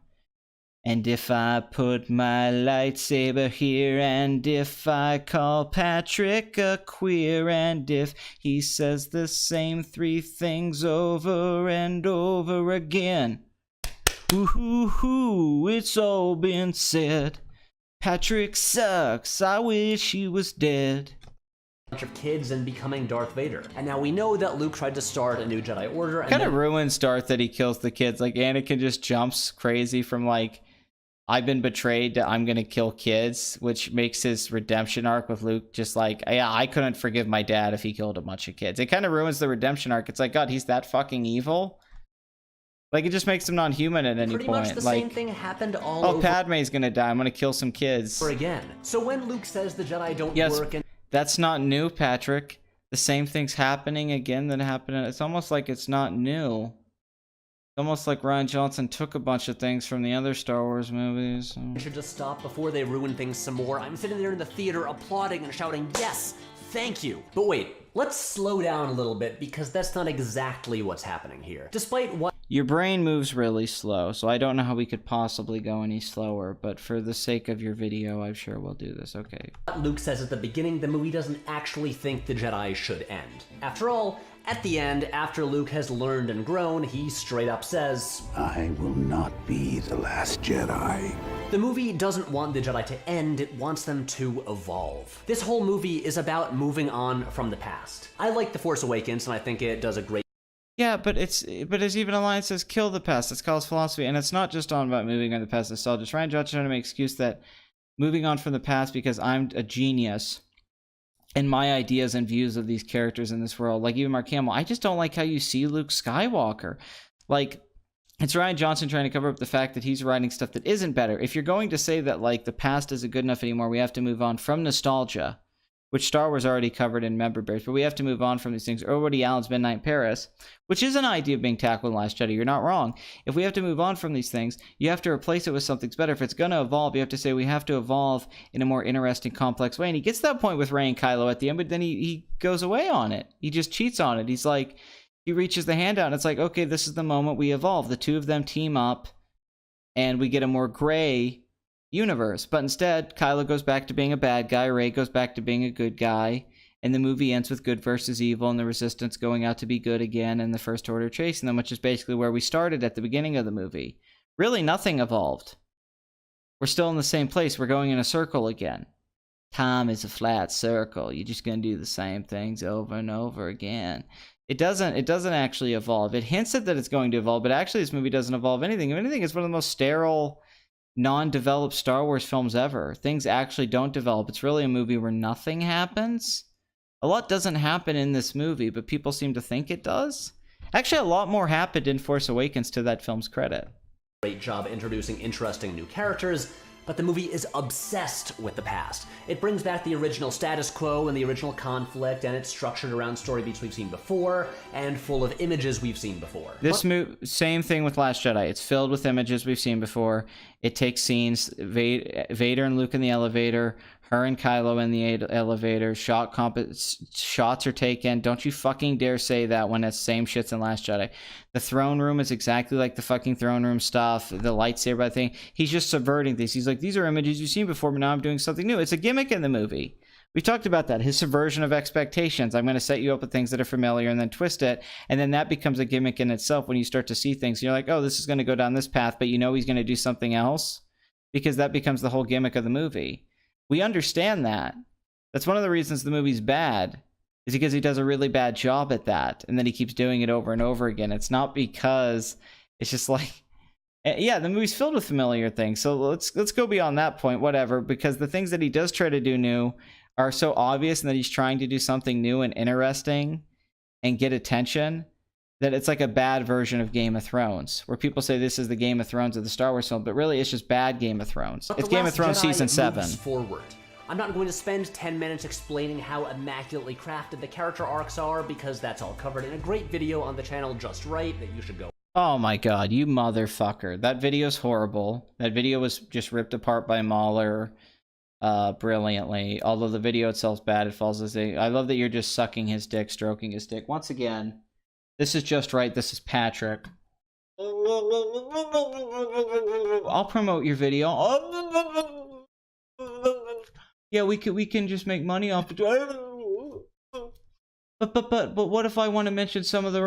And if I put my lightsaber here, and if I call Patrick a queer, and if he says the same three things over and over again, woo-hoo-hoo, it's all been said. Patrick sucks, I wish he was dead. Bunch of kids and becoming Darth Vader. And now we know that Luke tried to start a new Jedi Order. And kind of ruins Darth that he kills the kids. Like, Anakin just jumps crazy from like, I've been betrayed to I'm gonna kill kids, which makes his redemption arc with Luke just like, yeah, I couldn't forgive my dad if he killed a bunch of kids. It kind of ruins the redemption arc. It's like, God, he's that fucking evil. Like, it just makes him non-human at any point. Pretty much the like, same thing happened all over. Oh, Padme's gonna die. I'm gonna kill some kids. Again. So when Luke says the Jedi don't work, and that's not new, Patrick. The same thing's happening again that happened. It's almost like it's not new. Almost like Rian Johnson took a bunch of things from the other Star Wars movies. I should just stop before they ruin things some more. I'm sitting there in the theater applauding and shouting, yes, thank you. But wait, let's slow down a little bit because that's not exactly what's happening here. Despite what your brain moves really slow, so I don't know how we could possibly go any slower, but for the sake of your video, I'm sure we'll do this. Okay. Luke says at the beginning, the movie doesn't actually think the Jedi should end. After all, at the end, after Luke has learned and grown, he straight up says, I will not be the last Jedi. The movie doesn't want the Jedi to end, it wants them to evolve. This whole movie is about moving on from the past. I like The Force Awakens, and I think it does a great. Yeah, but as even Alliance says, kill the past. It's Kyle's philosophy, and it's not just on about moving on the past nostalgia. Ryan Johnson trying to make excuse that moving on from the past because I'm a genius and my ideas and views of these characters in this world, like even Mark Hamill, I just don't like how you see Luke Skywalker. Like, it's Ryan Johnson trying to cover up the fact that he's writing stuff that isn't better. If you're going to say that, like, the past isn't good enough anymore, we have to move on from nostalgia, which Star Wars already covered in Member Bears, but we have to move on from these things. Or Woody Allen's Midnight in Paris, which is an idea being tackled in Last Jedi. You're not wrong. If we have to move on from these things, you have to replace it with something better. If it's going to evolve, you have to say we have to evolve in a more interesting, complex way. And he gets to that point with Rey and Kylo at the end, but then he goes away on it. He just cheats on it. He's like, he reaches the hand out, and it's like, okay, this is the moment we evolve. The two of them team up, and we get a more gray universe. But instead, Kylo goes back to being a bad guy, Rey goes back to being a good guy, And the movie ends with good versus evil and the resistance going out to be good again and the First Order chasing them, which is basically where we started at the beginning of the movie. Really, nothing evolved. We're still in the same place. We're going in a circle again. Time is a flat circle. You're just going to do the same things over and over again. It doesn't actually evolve. It hints at that it's going to evolve, but actually this movie doesn't evolve anything. If anything, it's one of the most sterile, non-developed Star Wars films ever. Things actually don't develop. It's really a movie where nothing happens. A lot doesn't happen in this movie, but people seem to think it does. Actually, a lot more happened in Force Awakens, to that film's credit. Great job introducing interesting new characters, but the movie is obsessed with the past. It brings back the original status quo and the original conflict, and it's structured around story beats we've seen before, and full of images we've seen before. This same thing with Last Jedi. It's filled with images we've seen before. It takes scenes, Vader and Luke in the elevator, her and Kylo in the elevator, shots are taken. Don't you fucking dare say that when it's same shits in Last Jedi. The throne room is exactly like the fucking throne room stuff. The lightsaber thing. He's just subverting things. He's like, these are images you've seen before, but now I'm doing something new. It's a gimmick in the movie. We've talked about that. His subversion of expectations. I'm going to set you up with things that are familiar and then twist it. And then that becomes a gimmick in itself when you start to see things. You're like, oh, this is going to go down this path, but you know he's going to do something else, because that becomes the whole gimmick of the movie. We understand that. That's one of the reasons the movie's bad, is because he does a really bad job at that, and then he keeps doing it over and over again. It's not because it's just like, yeah, the movie's filled with familiar things. So let's go beyond that point, whatever, because the things that he does try to do new are so obvious, and that he's trying to do something new and interesting and get attention, that it's like a bad version of Game of Thrones, where people say this is the Game of Thrones of the Star Wars film, but really it's just bad Game of Thrones. It's Game of Thrones season 7. Forward. I'm not going to spend 10 minutes explaining how immaculately crafted the character arcs are, because that's all covered in a great video on the channel Just Right that you should go. Oh my god, you motherfucker. That video's horrible. That video was just ripped apart by Mahler brilliantly. Although the video itself's bad, it falls as a... I love that you're just sucking his dick, stroking his dick. Once again, this is Just Right. This is Patrick. I'll promote your video. Yeah, we can just make money off it. But what if I want to mention some of the...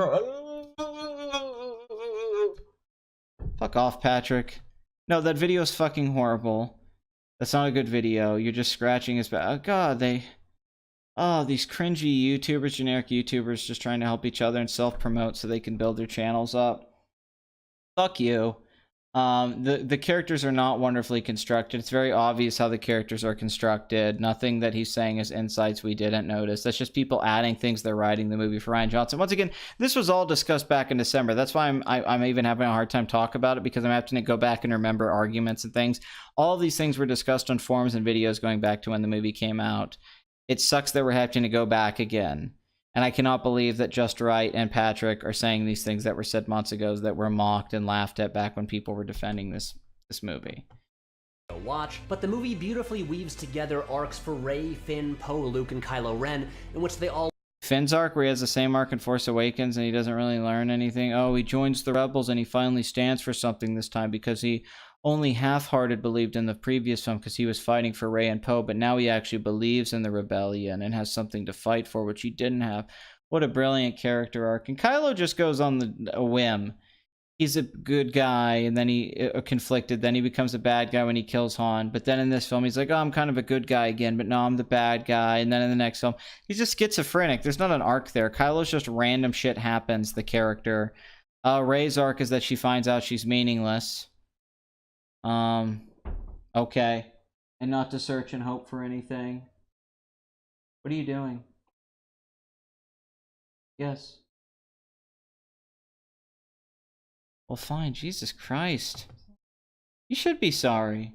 Fuck off, Patrick. No, that video's fucking horrible. That's not a good video. You're just scratching his back. Oh god, oh, these cringy YouTubers, generic YouTubers, just trying to help each other and self-promote so they can build their channels up. Fuck you. The characters are not wonderfully constructed. It's very obvious how the characters are constructed. Nothing that he's saying is insights we didn't notice. That's just people adding things they're writing the movie for Rian Johnson. Once again, this was all discussed back in December. That's why I'm even having a hard time talking about it, because I'm having to go back and remember arguments and things. All of these things were discussed on forums and videos going back to when the movie came out. It sucks that we're having to go back again. And I cannot believe that Just Right and Patrick are saying these things that were said months ago that were mocked and laughed at back when people were defending this movie. Watch, but the movie beautifully weaves together arcs for Rey, Finn, Poe, Luke, and Kylo Ren, in which they all... Finn's arc, where he has the same arc in Force Awakens and he doesn't really learn anything. Oh, he joins the Rebels and he finally stands for something this time, because he only half-hearted believed in the previous film because he was fighting for Rey and Poe, but now he actually believes in the rebellion and has something to fight for, which he didn't have. What a brilliant character arc. And Kylo just goes on a whim. He's a good guy, and then he conflicted. Then he becomes a bad guy when he kills Han. But then in this film, he's like, oh, I'm kind of a good guy again, but no, I'm the bad guy. And then in the next film, he's just schizophrenic. There's not an arc there. Kylo's just random shit happens, the character. Rey's arc is that she finds out she's meaningless. Okay. And not to search and hope for anything. What are you doing? Yes. Well, fine. Jesus Christ. You should be sorry.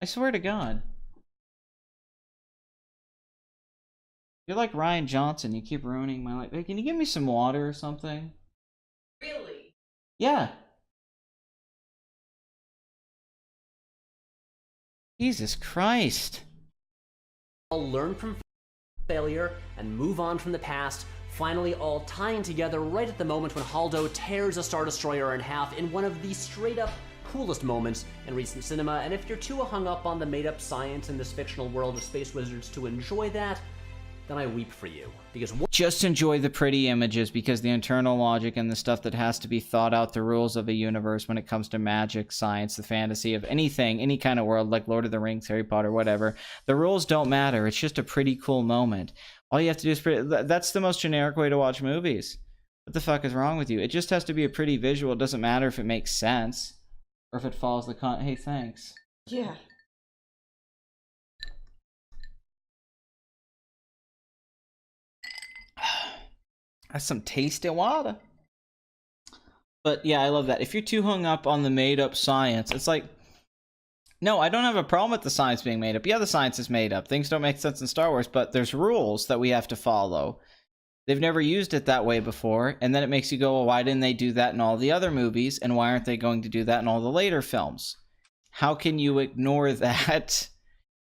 I swear to God. You're like Rian Johnson. You keep ruining my life. Hey, can you give me some water or something? Really? Yeah. Jesus Christ. all learn from failure and move on from the past, finally all tying together right at the moment when Holdo tears a Star Destroyer in half in one of the straight-up coolest moments in recent cinema. And if you're too hung up on the made-up science in this fictional world of space wizards to enjoy that, then I weep for you. Because Just enjoy the pretty images, because the internal logic and the stuff that has to be thought out, the rules of a universe when it comes to magic, science, the fantasy of anything, any kind of world, like Lord of the Rings, Harry Potter, whatever, the rules don't matter. It's just a pretty cool moment. All you have to do is that's the most generic way to watch movies. What the fuck is wrong with you? It just has to be a pretty visual. It doesn't matter if it makes sense or if it follows the hey, thanks. Yeah. That's some tasty water. But yeah, I love that. If you're too hung up on the made-up science, it's like, no, I don't have a problem with the science being made up. Yeah, the science is made up. Things don't make sense in Star Wars, but there's rules that we have to follow. They've never used it that way before, and then it makes you go, well, why didn't they do that in all the other movies, and why aren't they going to do that in all the later films? How can you ignore that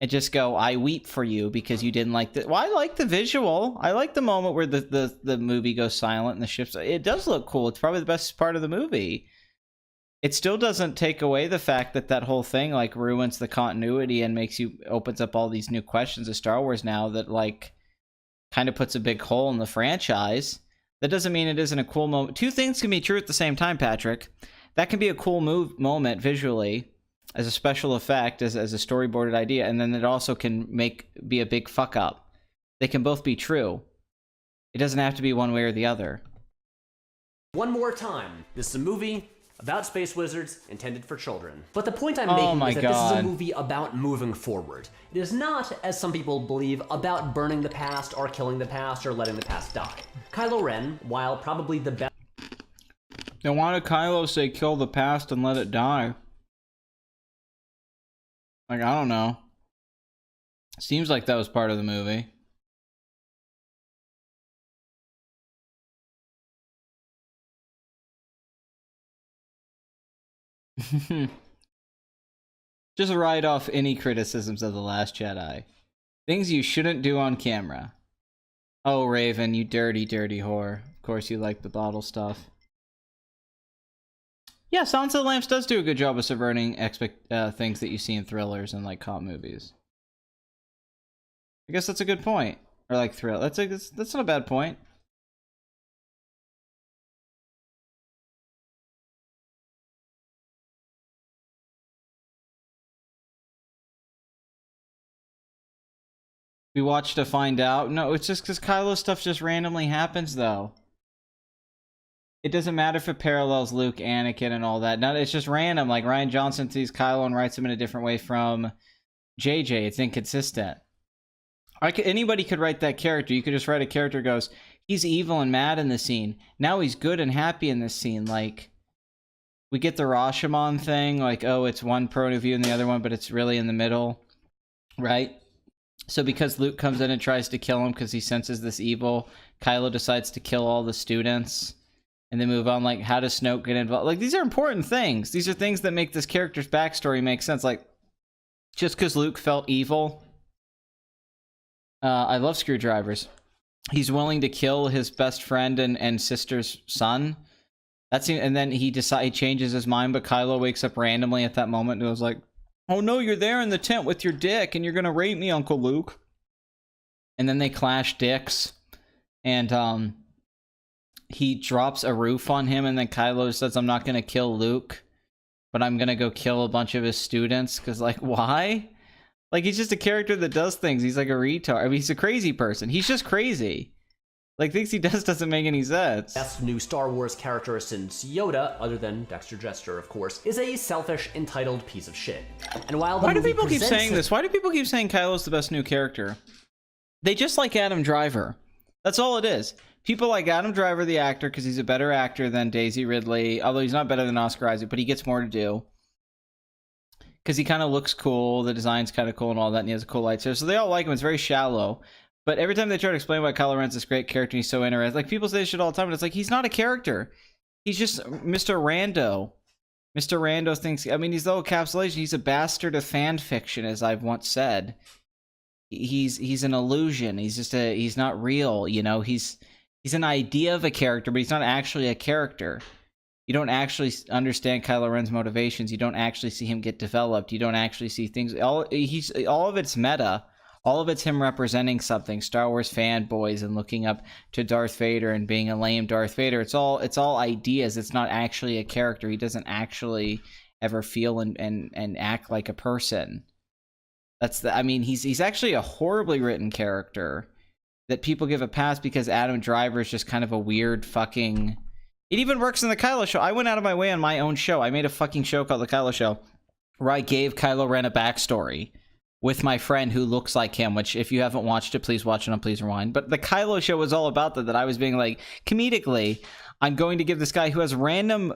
and just go, I weep for you because you didn't like the... Well, I like the visual. I like the moment where the movie goes silent and the ship's... It does look cool. It's probably the best part of the movie. It still doesn't take away the fact that that whole thing, like, ruins the continuity and opens up all these new questions of Star Wars now that, like, kind of puts a big hole in the franchise. That doesn't mean it isn't a cool moment. Two things can be true at the same time, Patrick. That can be a cool moment visually, as a special effect, as a storyboarded idea, and then it also can be a big fuck up. They can both be true. It doesn't have to be one way or the other. one more time, this is a movie about space wizards intended for children. But the point I'm making is that this is a movie about moving forward. It is not, as some people believe, about burning the past or killing the past or letting the past die. Kylo Ren, while probably the best... Then why did Kylo say kill the past and let it die? Like, I don't know. Seems like that was part of the movie. Just write off any criticisms of The Last Jedi. Things you shouldn't do on camera. Oh, Raven, you dirty, dirty whore. Of course you like the bottle stuff. Yeah, Silence of the Lambs does do a good job of subverting things that you see in thrillers and, like, cop movies. I guess that's a good point. Or, like, thrill. That's not a bad point. We watch to find out. No, it's just because Kylo stuff just randomly happens, though. It doesn't matter if it parallels Luke, Anakin, and all that. No, it's just random. Like, Rian Johnson sees Kylo and writes him in a different way from JJ. It's inconsistent. Anybody could write that character. You could just write a character who goes, he's evil and mad in this scene. Now he's good and happy in this scene. Like, we get the Rashomon thing. Like, oh, it's one point of view and the other one, but it's really in the middle. Right? So because Luke comes in and tries to kill him because he senses this evil, Kylo decides to kill all the students. And then move on, like, how does Snoke get involved? Like, these are important things. These are things that make this character's backstory make sense. Like, just because Luke felt evil. I love screwdrivers. He's willing to kill his best friend and sister's son. And then he changes his mind, but Kylo wakes up randomly at that moment and was like, oh no, you're there in the tent with your dick, and you're gonna rape me, Uncle Luke. And then they clash dicks. And, he drops a roof on him, and then Kylo says, I'm not going to kill Luke, but I'm going to go kill a bunch of his students, because, like, why? Like, he's just a character that does things. He's like a retard. I mean, he's a crazy person. He's just crazy. Like, things he does doesn't make any sense. Best new Star Wars character since Yoda, other than Dexter Jettster, of course, is a selfish, entitled piece of shit. And while the Why do movie people keep presents saying this? Why do people keep saying Kylo's the best new character? They just like Adam Driver. That's all it is. People like Adam Driver, the actor, because he's a better actor than Daisy Ridley, although he's not better than Oscar Isaac, but he gets more to do. Because he kind of looks cool, the design's kind of cool and all that, and he has a cool lightsaber. So they all like him, it's very shallow. But every time they try to explain why Kylo Ren's this great character and he's so interesting, like, people say this shit all the time, but it's like, he's not a character. He's just Mr. Rando. Mr. Rando thinks, I mean, he's the whole encapsulation. He's a bastard of fan fiction, as I've once said. He's an illusion. He's not real, you know? He's an idea of a character, but he's not actually a character. You don't actually understand Kylo Ren's motivations. You don't actually see him get developed. You don't actually see things. All of it's meta. All of it's him representing something, Star Wars fanboys and looking up to Darth Vader and being a lame Darth Vader. It's all ideas. It's not actually a character. He doesn't actually ever feel and act like a person. He's actually a horribly written character that people give a pass because Adam Driver is just kind of a weird fucking... It even works in the Kylo show. I went out of my way on my own show. I made a fucking show called The Kylo Show where I gave Kylo Ren a backstory with my friend who looks like him, which if you haven't watched it, please watch it on Please Rewind. But the Kylo show was all about that I was being like, comedically, I'm going to give this guy who has random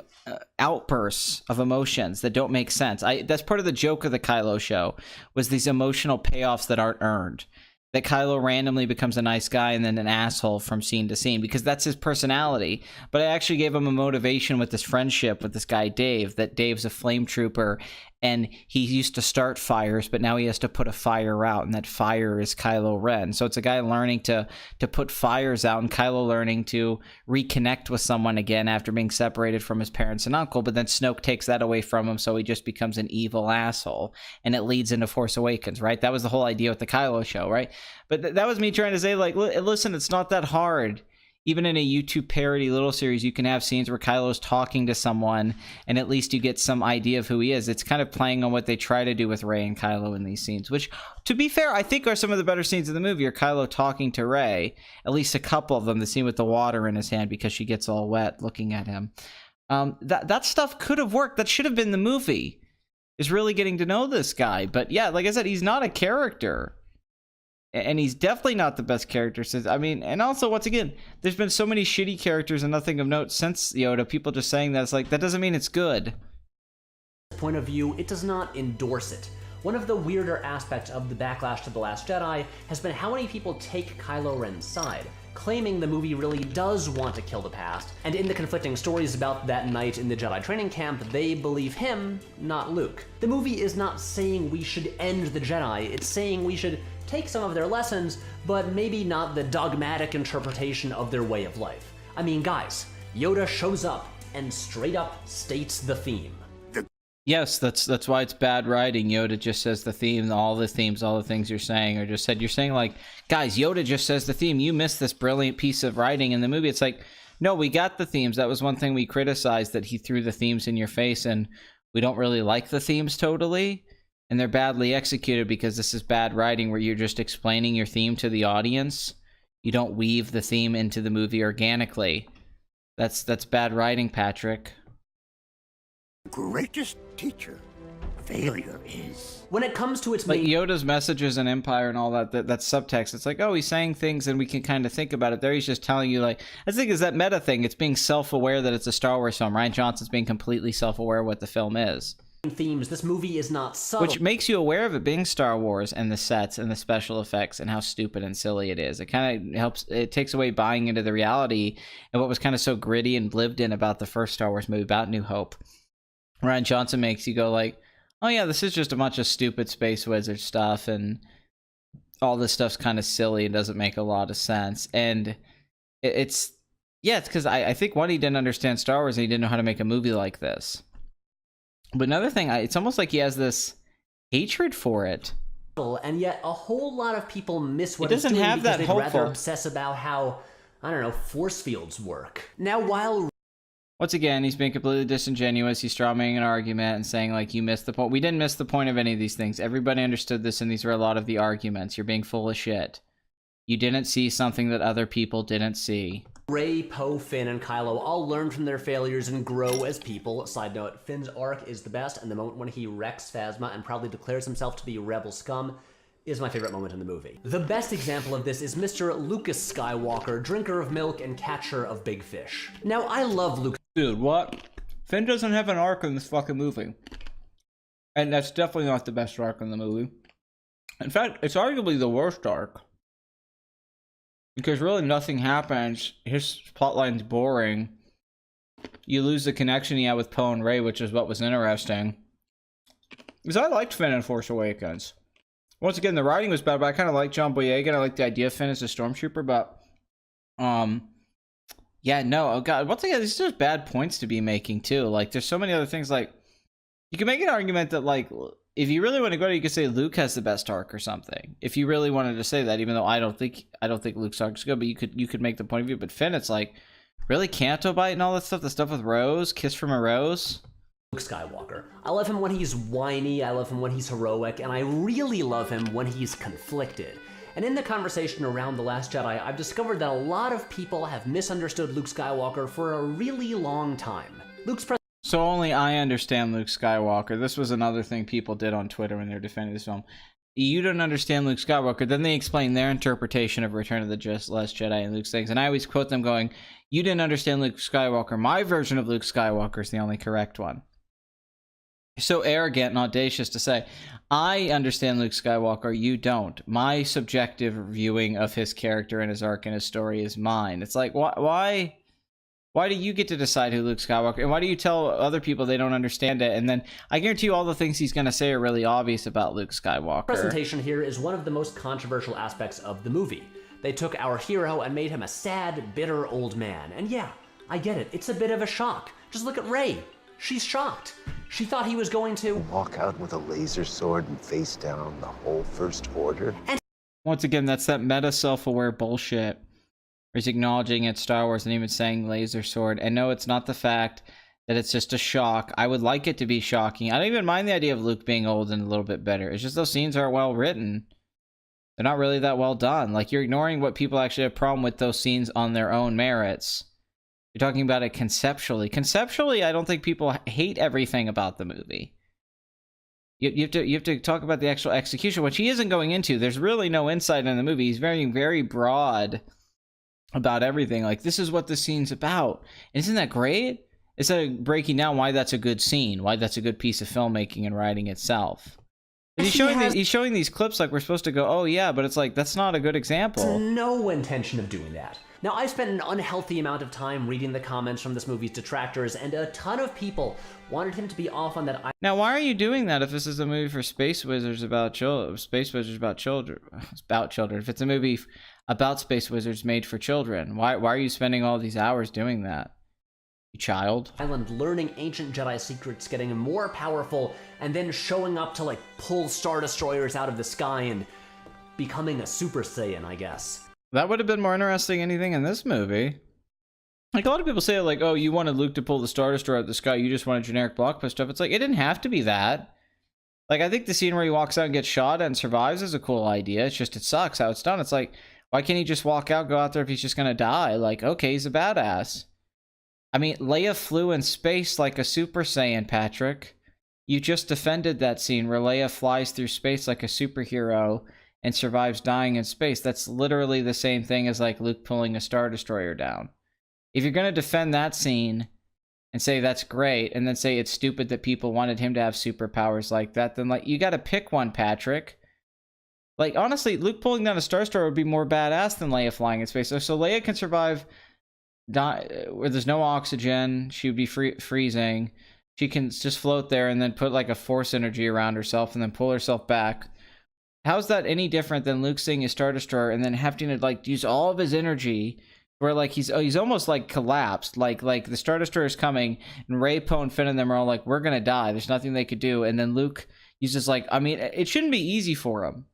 outbursts of emotions that don't make sense. That's part of the joke of the Kylo show, was these emotional payoffs that aren't earned. That Kylo randomly becomes a nice guy and then an asshole from scene to scene because that's his personality. But I actually gave him a motivation with this friendship with this guy Dave, that Dave's a flame trooper and he used to start fires, but now he has to put a fire out, and that fire is Kylo Ren. So it's a guy learning to put fires out, and Kylo learning to reconnect with someone again after being separated from his parents and uncle, but then Snoke takes that away from him, so he just becomes an evil asshole, and it leads into Force Awakens, right? That was the whole idea with the Kylo show, right? But that was me trying to say, like, listen, it's not that hard. Even in a YouTube parody little series, you can have scenes where Kylo's talking to someone, and at least you get some idea of who he is. It's kind of playing on what they try to do with Rey and Kylo in these scenes, which, to be fair, I think are some of the better scenes in the movie, are Kylo talking to Rey. At least a couple of them. The scene with the water in his hand because she gets all wet looking at him. That stuff could have worked. That should have been the movie, is really getting to know this guy. But yeah, like I said, he's not a character. And he's definitely not the best character since, and also, once again, there's been so many shitty characters and nothing of note since Yoda. People just saying that, it's like, that doesn't mean it's good. Point of view, it does not endorse it. One of the weirder aspects of the backlash to The Last Jedi has been how many people take Kylo Ren's side, claiming the movie really does want to kill the past, and in the conflicting stories about that night in the Jedi training camp, they believe him, not Luke. The movie is not saying we should end the Jedi, it's saying we should take some of their lessons, but maybe not the dogmatic interpretation of their way of life. I mean, guys, Yoda shows up and straight up states the theme. Yes, that's why it's bad writing. Yoda just says the theme, all the things you're saying are just said. You're saying, like, guys, Yoda just says the theme. You missed this brilliant piece of writing in the movie. It's like, no, we got the themes. That was one thing we criticized, that he threw the themes in your face, and we don't really like the themes totally. And they're badly executed because this is bad writing where you're just explaining your theme to the audience. You don't weave the theme into the movie organically. That's bad writing, Patrick. Greatest teacher, failure is. When it comes to its like main... Yoda's messages and Empire and all that subtext, it's like, oh, he's saying things and we can kind of think about it. There he's just telling you, like, I think is that meta thing. It's being self-aware that it's a Star Wars film. Rian Johnson's being completely self-aware of what the film is. Themes, this movie is not subtle. Which makes you aware of it being Star Wars and the sets and the special effects and how stupid and silly it is. It kind of helps, it takes away buying into the reality and what was kind of so gritty and lived in about the first Star Wars movie, about New Hope. Rian Johnson makes you go like, oh yeah, this is just a bunch of stupid space wizard stuff and all this stuff's kind of silly and doesn't make a lot of sense. And it's because I think one, he didn't understand Star Wars and he didn't know how to make a movie like this. But another thing, it's almost like he has this hatred for it. And yet a whole lot of people miss what it doesn't it's doing have because that they'd hopeful. rather obsess about how, I don't know, force fields work. Now, while... Once again, he's being completely disingenuous. He's strawmanning an argument and saying, like, you missed the point. We didn't miss the point of any of these things. Everybody understood this, and these were a lot of the arguments. You're being full of shit. You didn't see something that other people didn't see. Rey, Poe, Finn, and Kylo all learn from their failures and grow as people. Side note, Finn's arc is the best, and the moment when he wrecks Phasma and proudly declares himself to be rebel scum is my favorite moment in the movie. The best example of this is Mr. Lucas Skywalker, drinker of milk and catcher of big fish. Now, I love Lucas. Dude, what? Finn doesn't have an arc in this fucking movie. And that's definitely not the best arc in the movie. In fact, it's arguably the worst arc. Because really nothing happens. His plotline's boring. You lose the connection he had with Poe and Rey, which is what was interesting. Because I liked Finn in Force Awakens. Once again, the writing was bad, but I kind of like John Boyega, and I like the idea of Finn as a stormtrooper, but... yeah, no, oh god, once again, these are just bad points to be making, too. Like, there's so many other things, like... You can make an argument that, like, if you really want to go to, you could say Luke has the best arc or something. If you really wanted to say that, even though I don't think Luke's arc is good, but you could make the point of view. But Finn, it's like, really, Canto Bite and all that stuff, the stuff with Rose, Kiss from a Rose. Luke Skywalker. I love him when he's whiny, I love him when he's heroic, and I really love him when he's conflicted. And in the conversation around The Last Jedi, I've discovered that a lot of people have misunderstood Luke Skywalker for a really long time. So only I understand Luke Skywalker. This was another thing people did on Twitter when they were defending this film. You don't understand Luke Skywalker. Then they explain their interpretation of Return of the Last Jedi and Luke's things. And I always quote them going, you didn't understand Luke Skywalker. My version of Luke Skywalker is the only correct one. So arrogant and audacious to say, I understand Luke Skywalker, you don't. My subjective viewing of his character and his arc and his story is mine. It's like, why do you get to decide who Luke Skywalker, and why do you tell other people they don't understand it? And then I guarantee you all the things he's going to say are really obvious about Luke Skywalker. Presentation here is one of the most controversial aspects of the movie. They took our hero and made him a sad, bitter old man. And yeah, I get it. It's a bit of a shock. Just look at Rey. She's shocked. She thought he was going to walk out with a laser sword and face down the whole First Order. And once again, that's that meta self-aware bullshit. He's acknowledging it's Star Wars and even saying laser sword. And no, it's not the fact that it's just a shock. I would like it to be shocking. I don't even mind the idea of Luke being old and a little bit better. It's just those scenes aren't well written. They're not really that well done. Like, you're ignoring what people actually have a problem with those scenes on their own merits. You're talking about it conceptually. Conceptually, I don't think people hate everything about the movie. You have to talk about the actual execution, which he isn't going into. There's really no insight in the movie. He's very, very broad about everything. Like, this is what the scene's about. And isn't that great? Instead of breaking down why that's a good scene, why that's a good piece of filmmaking and writing itself. He's showing these clips like we're supposed to go, oh yeah, but it's like, that's not a good example. No intention of doing that. Now, I spent an unhealthy amount of time reading the comments from this movie's detractors, and a ton of people wanted him to be off on that. Now, why are you doing that if this is a movie for space wizards about children? If it's a movie about space wizards made for children, why are you spending all these hours doing that, you child? Island, learning ancient Jedi secrets, getting more powerful, and then showing up to like pull Star Destroyers out of the sky and becoming a Super Saiyan, I guess. That would have been more interesting than anything in this movie. Like, a lot of people say, like, oh, you wanted Luke to pull the Star Destroyer out of the sky, you just wanted generic blockbuster stuff. It's like, it didn't have to be that. Like, I think the scene where he walks out and gets shot and survives is a cool idea. It's just, it sucks how it's done. It's like, why can't he just walk out, go out there if he's just gonna die? Like, okay, he's a badass. I mean, Leia flew in space like a Super Saiyan, Patrick. You just defended that scene where Leia flies through space like a superhero and survives dying in space. That's literally the same thing as like Luke pulling a Star Destroyer down. If you're going to defend that scene and say that's great, and then say it's stupid that people wanted him to have superpowers like that, then like, you got to pick one, Patrick. Like, honestly, Luke pulling down a Star Destroyer would be more badass than Leia flying in space. So Leia can survive where there's no oxygen. She would be freezing. She can just float there and then put like a force energy around herself and then pull herself back. How's that any different than Luke seeing his Star Destroyer and then having to like use all of his energy, where like he's almost like collapsed, like the Star Destroyer is coming and Rey, Poe, and Finn and them are all like, we're gonna die, there's nothing they could do, and then Luke uses like, I mean, it shouldn't be easy for him.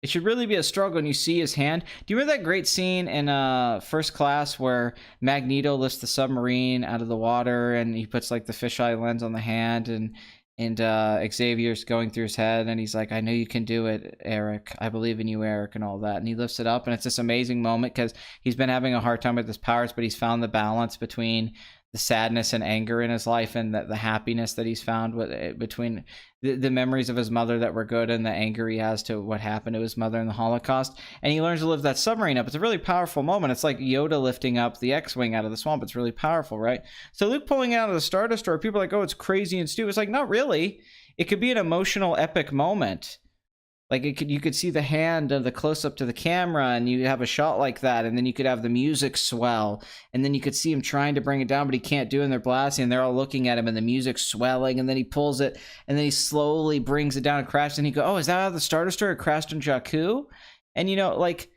It should really be a struggle, and you see his hand. Do you remember that great scene in First Class where Magneto lifts the submarine out of the water and he puts like the fisheye lens on the hand, and Xavier's going through his head and he's like, I know you can do it, Eric. I believe in you, Eric, and all that. And he lifts it up, and it's this amazing moment because he's been having a hard time with his powers, but he's found the balance between the sadness and anger in his life, and the happiness that he's found between the memories of his mother that were good and the anger he has to what happened to his mother in the Holocaust. And he learns to lift that submarine up. It's a really powerful moment. It's like Yoda lifting up the X-Wing out of the swamp. It's really powerful, right? So Luke pulling it out of the Star Destroyer, people are like, oh, it's crazy and stupid. It's like, not really. It could be an emotional, epic moment. Like, you could see the hand of the close-up to the camera, and you have a shot like that, and then you could have the music swell, and then you could see him trying to bring it down, but he can't do it, and they're blasting, and they're all looking at him, and the music's swelling, and then he pulls it, and then he slowly brings it down and crashes, and he goes, oh, is that how the Star Destroyer crashed in Jakku? And, you know, like,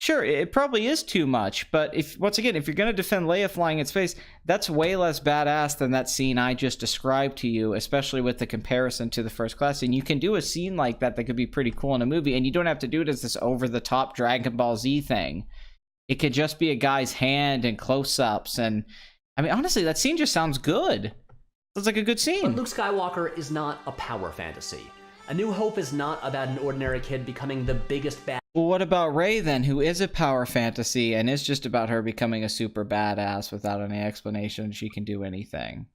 Sure, it probably is too much, but once again, if you're going to defend Leia flying in space, that's way less badass than that scene I just described to you, especially with the comparison to the First Class scene. You can do a scene like that could be pretty cool in a movie, and you don't have to do it as this over-the-top Dragon Ball Z thing. It could just be a guy's hand and close-ups, and I mean, honestly, that scene just sounds good. Sounds like a good scene. But Luke Skywalker is not a power fantasy. A New Hope is not about an ordinary kid becoming the biggest bad. Well, what about Rey then, who is a power fantasy and is just about her becoming a super badass without any explanation? She can do anything.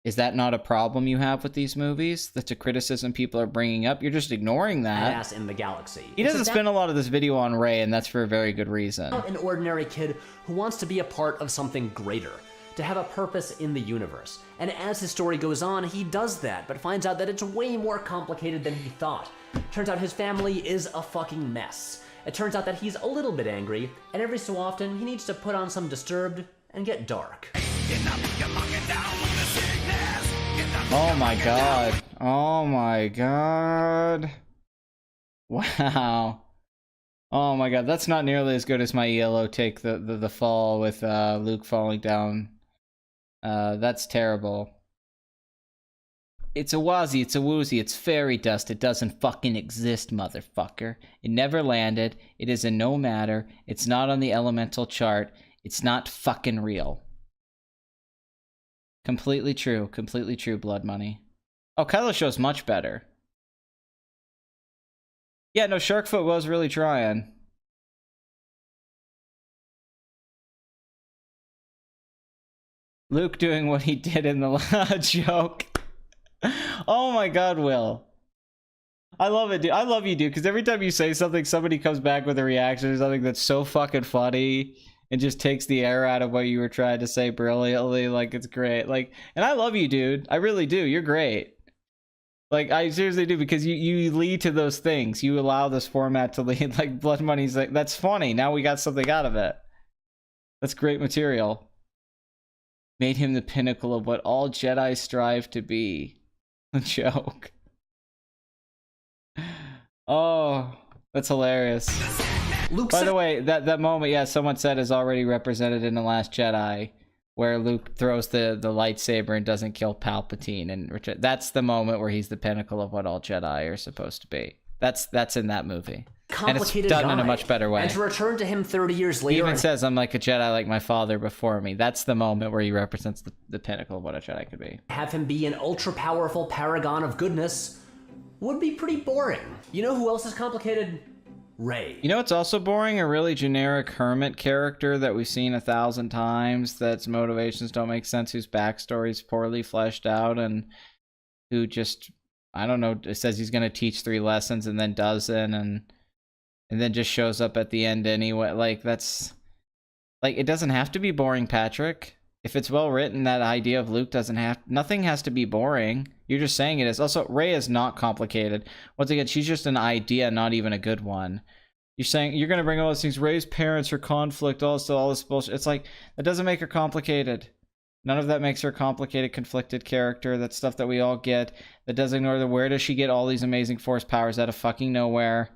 Is that not a problem you have with these movies? That's a criticism people are bringing up. You're just ignoring that. Badass in the galaxy. He doesn't spend a lot of this video on Rey, and that's for a very good reason. An ordinary kid who wants to be a part of something greater, to have a purpose in the universe. And as his story goes on, he does that, but finds out that it's way more complicated than he thought. Turns out his family is a fucking mess. It turns out that he's a little bit angry, and every so often he needs to put on some Disturbed and get dark. Oh my god. Oh my god. Wow. Oh my god, that's not nearly as good as my ELO take, the fall with Luke falling down. That's terrible. It's a wazzy, it's a woozy, it's fairy dust. It doesn't fucking exist, motherfucker. It never landed. It is a no matter. It's not on the elemental chart. It's not fucking real. Completely true, Blood Money. Oh, Kylo show's much better. Yeah, no, Sharkfoot was really trying. Luke doing what he did in the joke. Oh my god, Will. I love it, dude. I love you, dude, because every time you say something, somebody comes back with a reaction or something that's so fucking funny and just takes the air out of what you were trying to say brilliantly. Like, it's great. Like, and I love you, dude. I really do. You're great. Like, I seriously do, because you lead to those things. You allow this format to lead. Like, Blood Money's like, that's funny. Now we got something out of it. That's great material. Made him the pinnacle of what all Jedi strive to be. A joke. Oh, that's hilarious. By the way, that moment, yeah, someone said is already represented in The Last Jedi, where Luke throws the lightsaber and doesn't kill Palpatine, and that's the moment where he's the pinnacle of what all Jedi are supposed to be. That's in that movie. Complicated and it's done guy. in a much better way. And to return to him 30 years later. He even says, I'm like a Jedi like my father before me. That's the moment where he represents the pinnacle of what a Jedi could be. Have him be an ultra-powerful paragon of goodness would be pretty boring. You know who else is complicated? Rey. You know what's also boring? A really generic hermit character that we've seen 1,000 times, that's motivations don't make sense, whose backstory's poorly fleshed out, and who just, I don't know, says he's going to teach 3 lessons and then doesn't, and then just shows up at the end anyway. Like, that's... Like, it doesn't have to be boring, Patrick. If it's well written, that idea of Luke doesn't have... Nothing has to be boring. You're just saying it is. Also, Rey is not complicated. Once again, she's just an idea, not even a good one. You're saying... You're going to bring all those things. Rey's parents, her conflict, all this bullshit. It's like, that doesn't make her complicated. None of that makes her a complicated, conflicted character. That's stuff that we all get. That doesn't ignore the... Where does she get all these amazing Force powers out of fucking nowhere?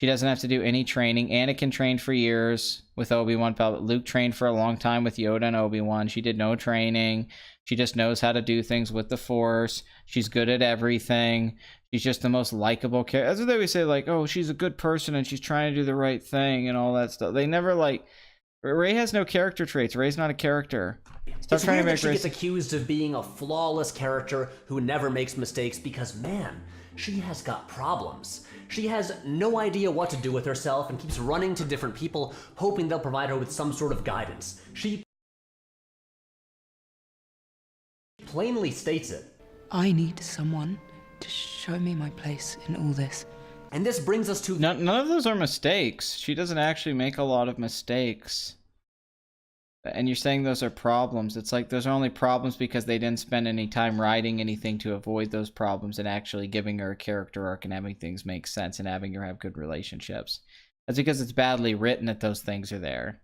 She doesn't have to do any training. Anakin trained for years with Obi-Wan. Luke trained for a long time with Yoda and Obi-Wan. She did no training. She just knows how to do things with the Force. She's good at everything. She's just the most likable character. That's what they always say, like, oh, she's a good person and she's trying to do the right thing and all that stuff. They never, like... Rey has no character traits. Rey's not a character. It's weird that she gets accused of being a flawless character who never makes mistakes because, man, she has got problems. She has no idea what to do with herself and keeps running to different people, hoping they'll provide her with some sort of guidance. She plainly states it. I need someone to show me my place in all this. And this brings us to... None of those are mistakes. She doesn't actually make a lot of mistakes. And you're saying those are problems. It's like those are only problems because they didn't spend any time writing anything to avoid those problems and actually giving her a character arc and having things make sense and having her have good relationships. That's because it's badly written that those things are there.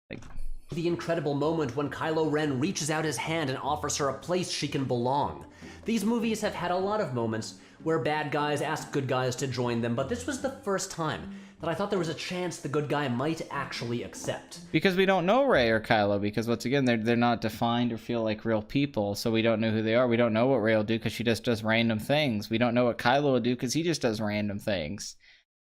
Like... The incredible moment when Kylo Ren reaches out his hand and offers her a place she can belong. These movies have had a lot of moments where bad guys ask good guys to join them, but this was the first time that I thought there was a chance the good guy might actually accept. Because we don't know Rey or Kylo, because once again, they're not defined or feel like real people, so we don't know who they are. We don't know what Rey will do because she just does random things. We don't know what Kylo will do because he just does random things.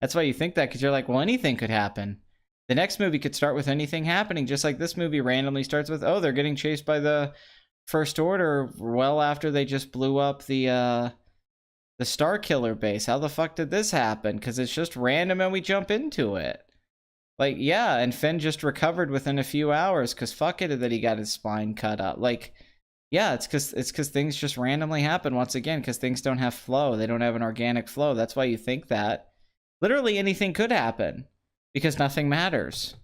That's why you think that, because you're like, well, anything could happen. The next movie could start with anything happening, just like this movie randomly starts with, oh, they're getting chased by the First Order well after they just blew up the Star Killer base. How the fuck did this happen? Because it's just random and we jump into it. Like, yeah, and Finn just recovered within a few hours because fuck it that he got his spine cut up. Like, yeah, it's because things just randomly happen once again because things don't have flow. They don't have an organic flow. That's why you think that. Literally anything could happen because nothing matters.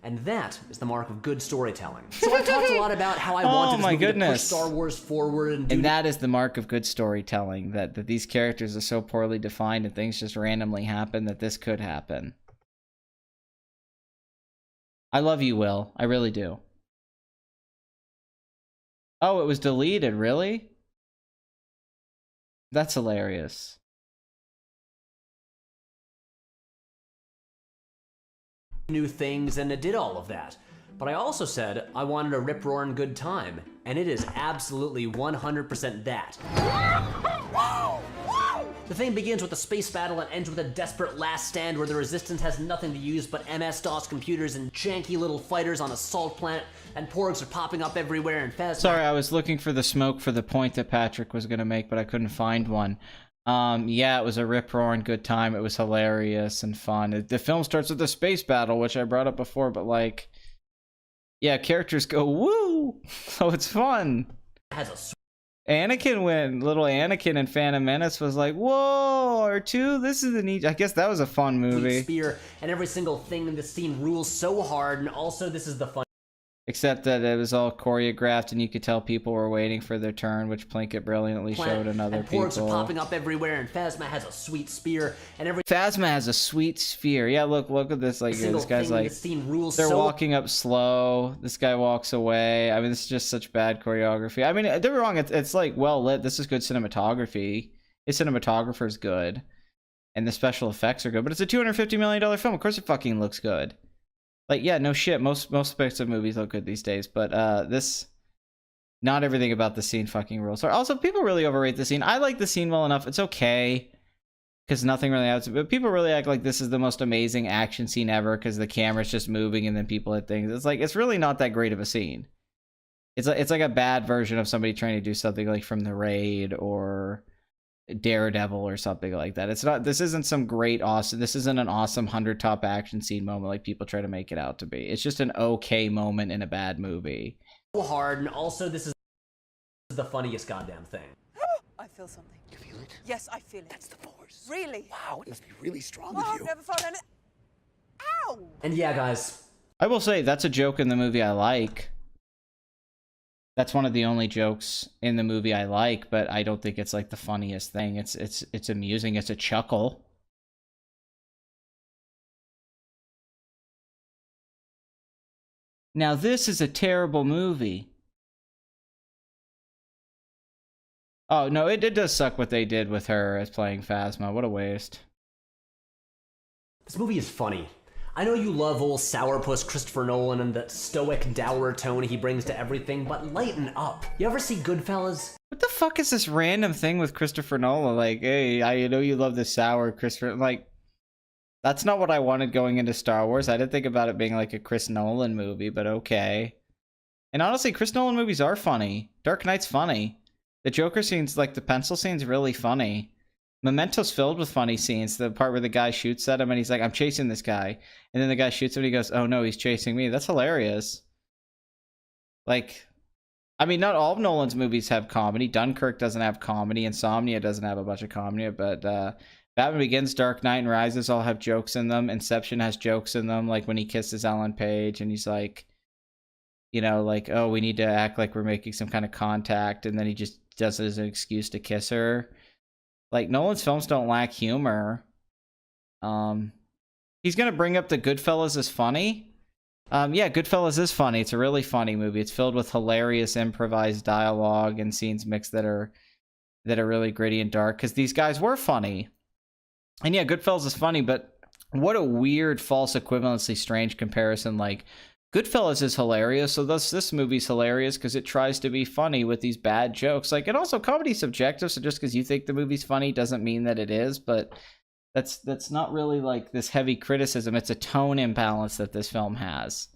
And that is the mark of good storytelling. So I've talked a lot about how I wanted this movie to push Star Wars forward. And that is the mark of good storytelling, that these characters are so poorly defined and things just randomly happen that this could happen. I love you, Will. I really do. Oh, it was deleted, really? That's hilarious. New things, and it did all of that. But I also said I wanted a rip-roaring good time, and it is absolutely 100% that. The thing begins with a space battle and ends with a desperate last stand where the Resistance has nothing to use but MS-DOS computers and janky little fighters on a salt planet, and porgs are popping up everywhere and fast. Sorry, I was looking for the smoke for the point that Patrick was going to make, but I couldn't find one. Yeah, it was a rip-roaring good time. It was hilarious and fun. The film starts with a space battle, which I brought up before, but like, yeah, characters go woo, so it's fun. Anakin little Anakin in Phantom Menace was like, whoa, R2, this is a neat. I guess that was a fun movie. Spear, and every single thing in this scene rules so hard, and also this is the fun. Except that it was all choreographed and you could tell people were waiting for their turn, which Plinkett brilliantly showed in other people. Porgs are popping up everywhere, and Phasma has a sweet spear, and Phasma has a sweet spear. Yeah, look at this. Like, this guy's like, they're walking up slow. This guy walks away. I mean, this is just such bad choreography. I mean, don't get me wrong. It's like well lit. This is good cinematography. His cinematographer's good, and the special effects are good. But it's a $250 million film. Of course, it fucking looks good. Like, yeah, no shit. Most aspects of movies look good these days, but this, not everything about the scene fucking rules. Also, people really overrate the scene. I like the scene well enough. It's okay, because nothing really happens. But people really act like this is the most amazing action scene ever because the camera's just moving and then people hit things. It's like, it's really not that great of a scene. It's like a bad version of somebody trying to do something like from The Raid or Daredevil or something like that. It's not, this isn't some great awesome, this isn't an awesome 100 top action scene moment like people try to make it out to be. It's just an okay moment in a bad movie. So hard, and also this is the funniest goddamn thing. I feel something. You feel it? Yes, I feel it. That's the Force. Really? Wow, it must be really strong Oh, with I've you. never felt any. Ow! And yeah, guys, I will say that's a joke in the movie I like. That's one of the only jokes in the movie I like, but I don't think it's like the funniest thing. It's amusing. It's a chuckle. Now this is a terrible movie. Oh no, it does suck what they did with her as playing Phasma. What a waste. this movie is funny. I know you love old sourpuss Christopher Nolan and that stoic, dour tone he brings to everything, but lighten up. You ever see Goodfellas? What the fuck is this random thing with Christopher Nolan? Like, hey, I know you love the sour Christopher. Like, that's not what I wanted going into Star Wars. I didn't think about it being like a Chris Nolan movie, but okay. And honestly, Chris Nolan movies are funny. Dark Knight's funny. The Joker scene's, like, the pencil scene's really funny. Memento's filled with funny scenes. The part where the guy shoots at him and he's like, I'm chasing this guy. And then the guy shoots him and he goes, oh no, he's chasing me. That's hilarious. Like, I mean, not all of Nolan's movies have comedy. Dunkirk doesn't have comedy. Insomnia doesn't have a bunch of comedy. But Batman Begins, Dark Knight, and Rises all have jokes in them. Inception has jokes in them. Like when he kisses Ellen Page and he's like, you know, like, oh, we need to act like we're making some kind of contact. And then he just does it as an excuse to kiss her. Like, Nolan's films don't lack humor. He's gonna bring up the Goodfellas is funny. Yeah, Goodfellas is funny. It's a really funny movie. It's filled with hilarious improvised dialogue and scenes mixed that are really gritty and dark, because these guys were funny. And yeah, Goodfellas is funny, but what a weird, false equivalency, strange comparison. Like, Goodfellas is hilarious, so thus this movie's hilarious because it tries to be funny with these bad jokes. Like, and also comedy's subjective, so just because you think the movie's funny doesn't mean that it is, but that's not really like this heavy criticism. It's a tone imbalance that this film has.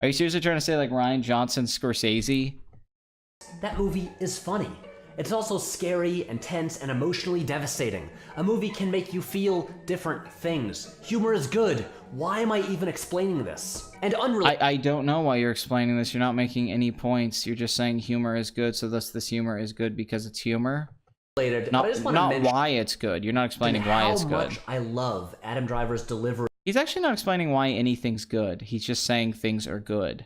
Are you seriously trying to say like Ryan Johnson Scorsese? That movie is funny. It's also scary, intense, and emotionally devastating. A movie can make you feel different things. Humor is good. Why am I even explaining this? And unrelated. I don't know why you're explaining this. You're not making any points. You're just saying humor is good, so thus this humor is good because it's humor. Not why it's good. You're not explaining why it's good. How much I love Adam Driver's delivery. He's actually not explaining why anything's good. He's just saying things are good.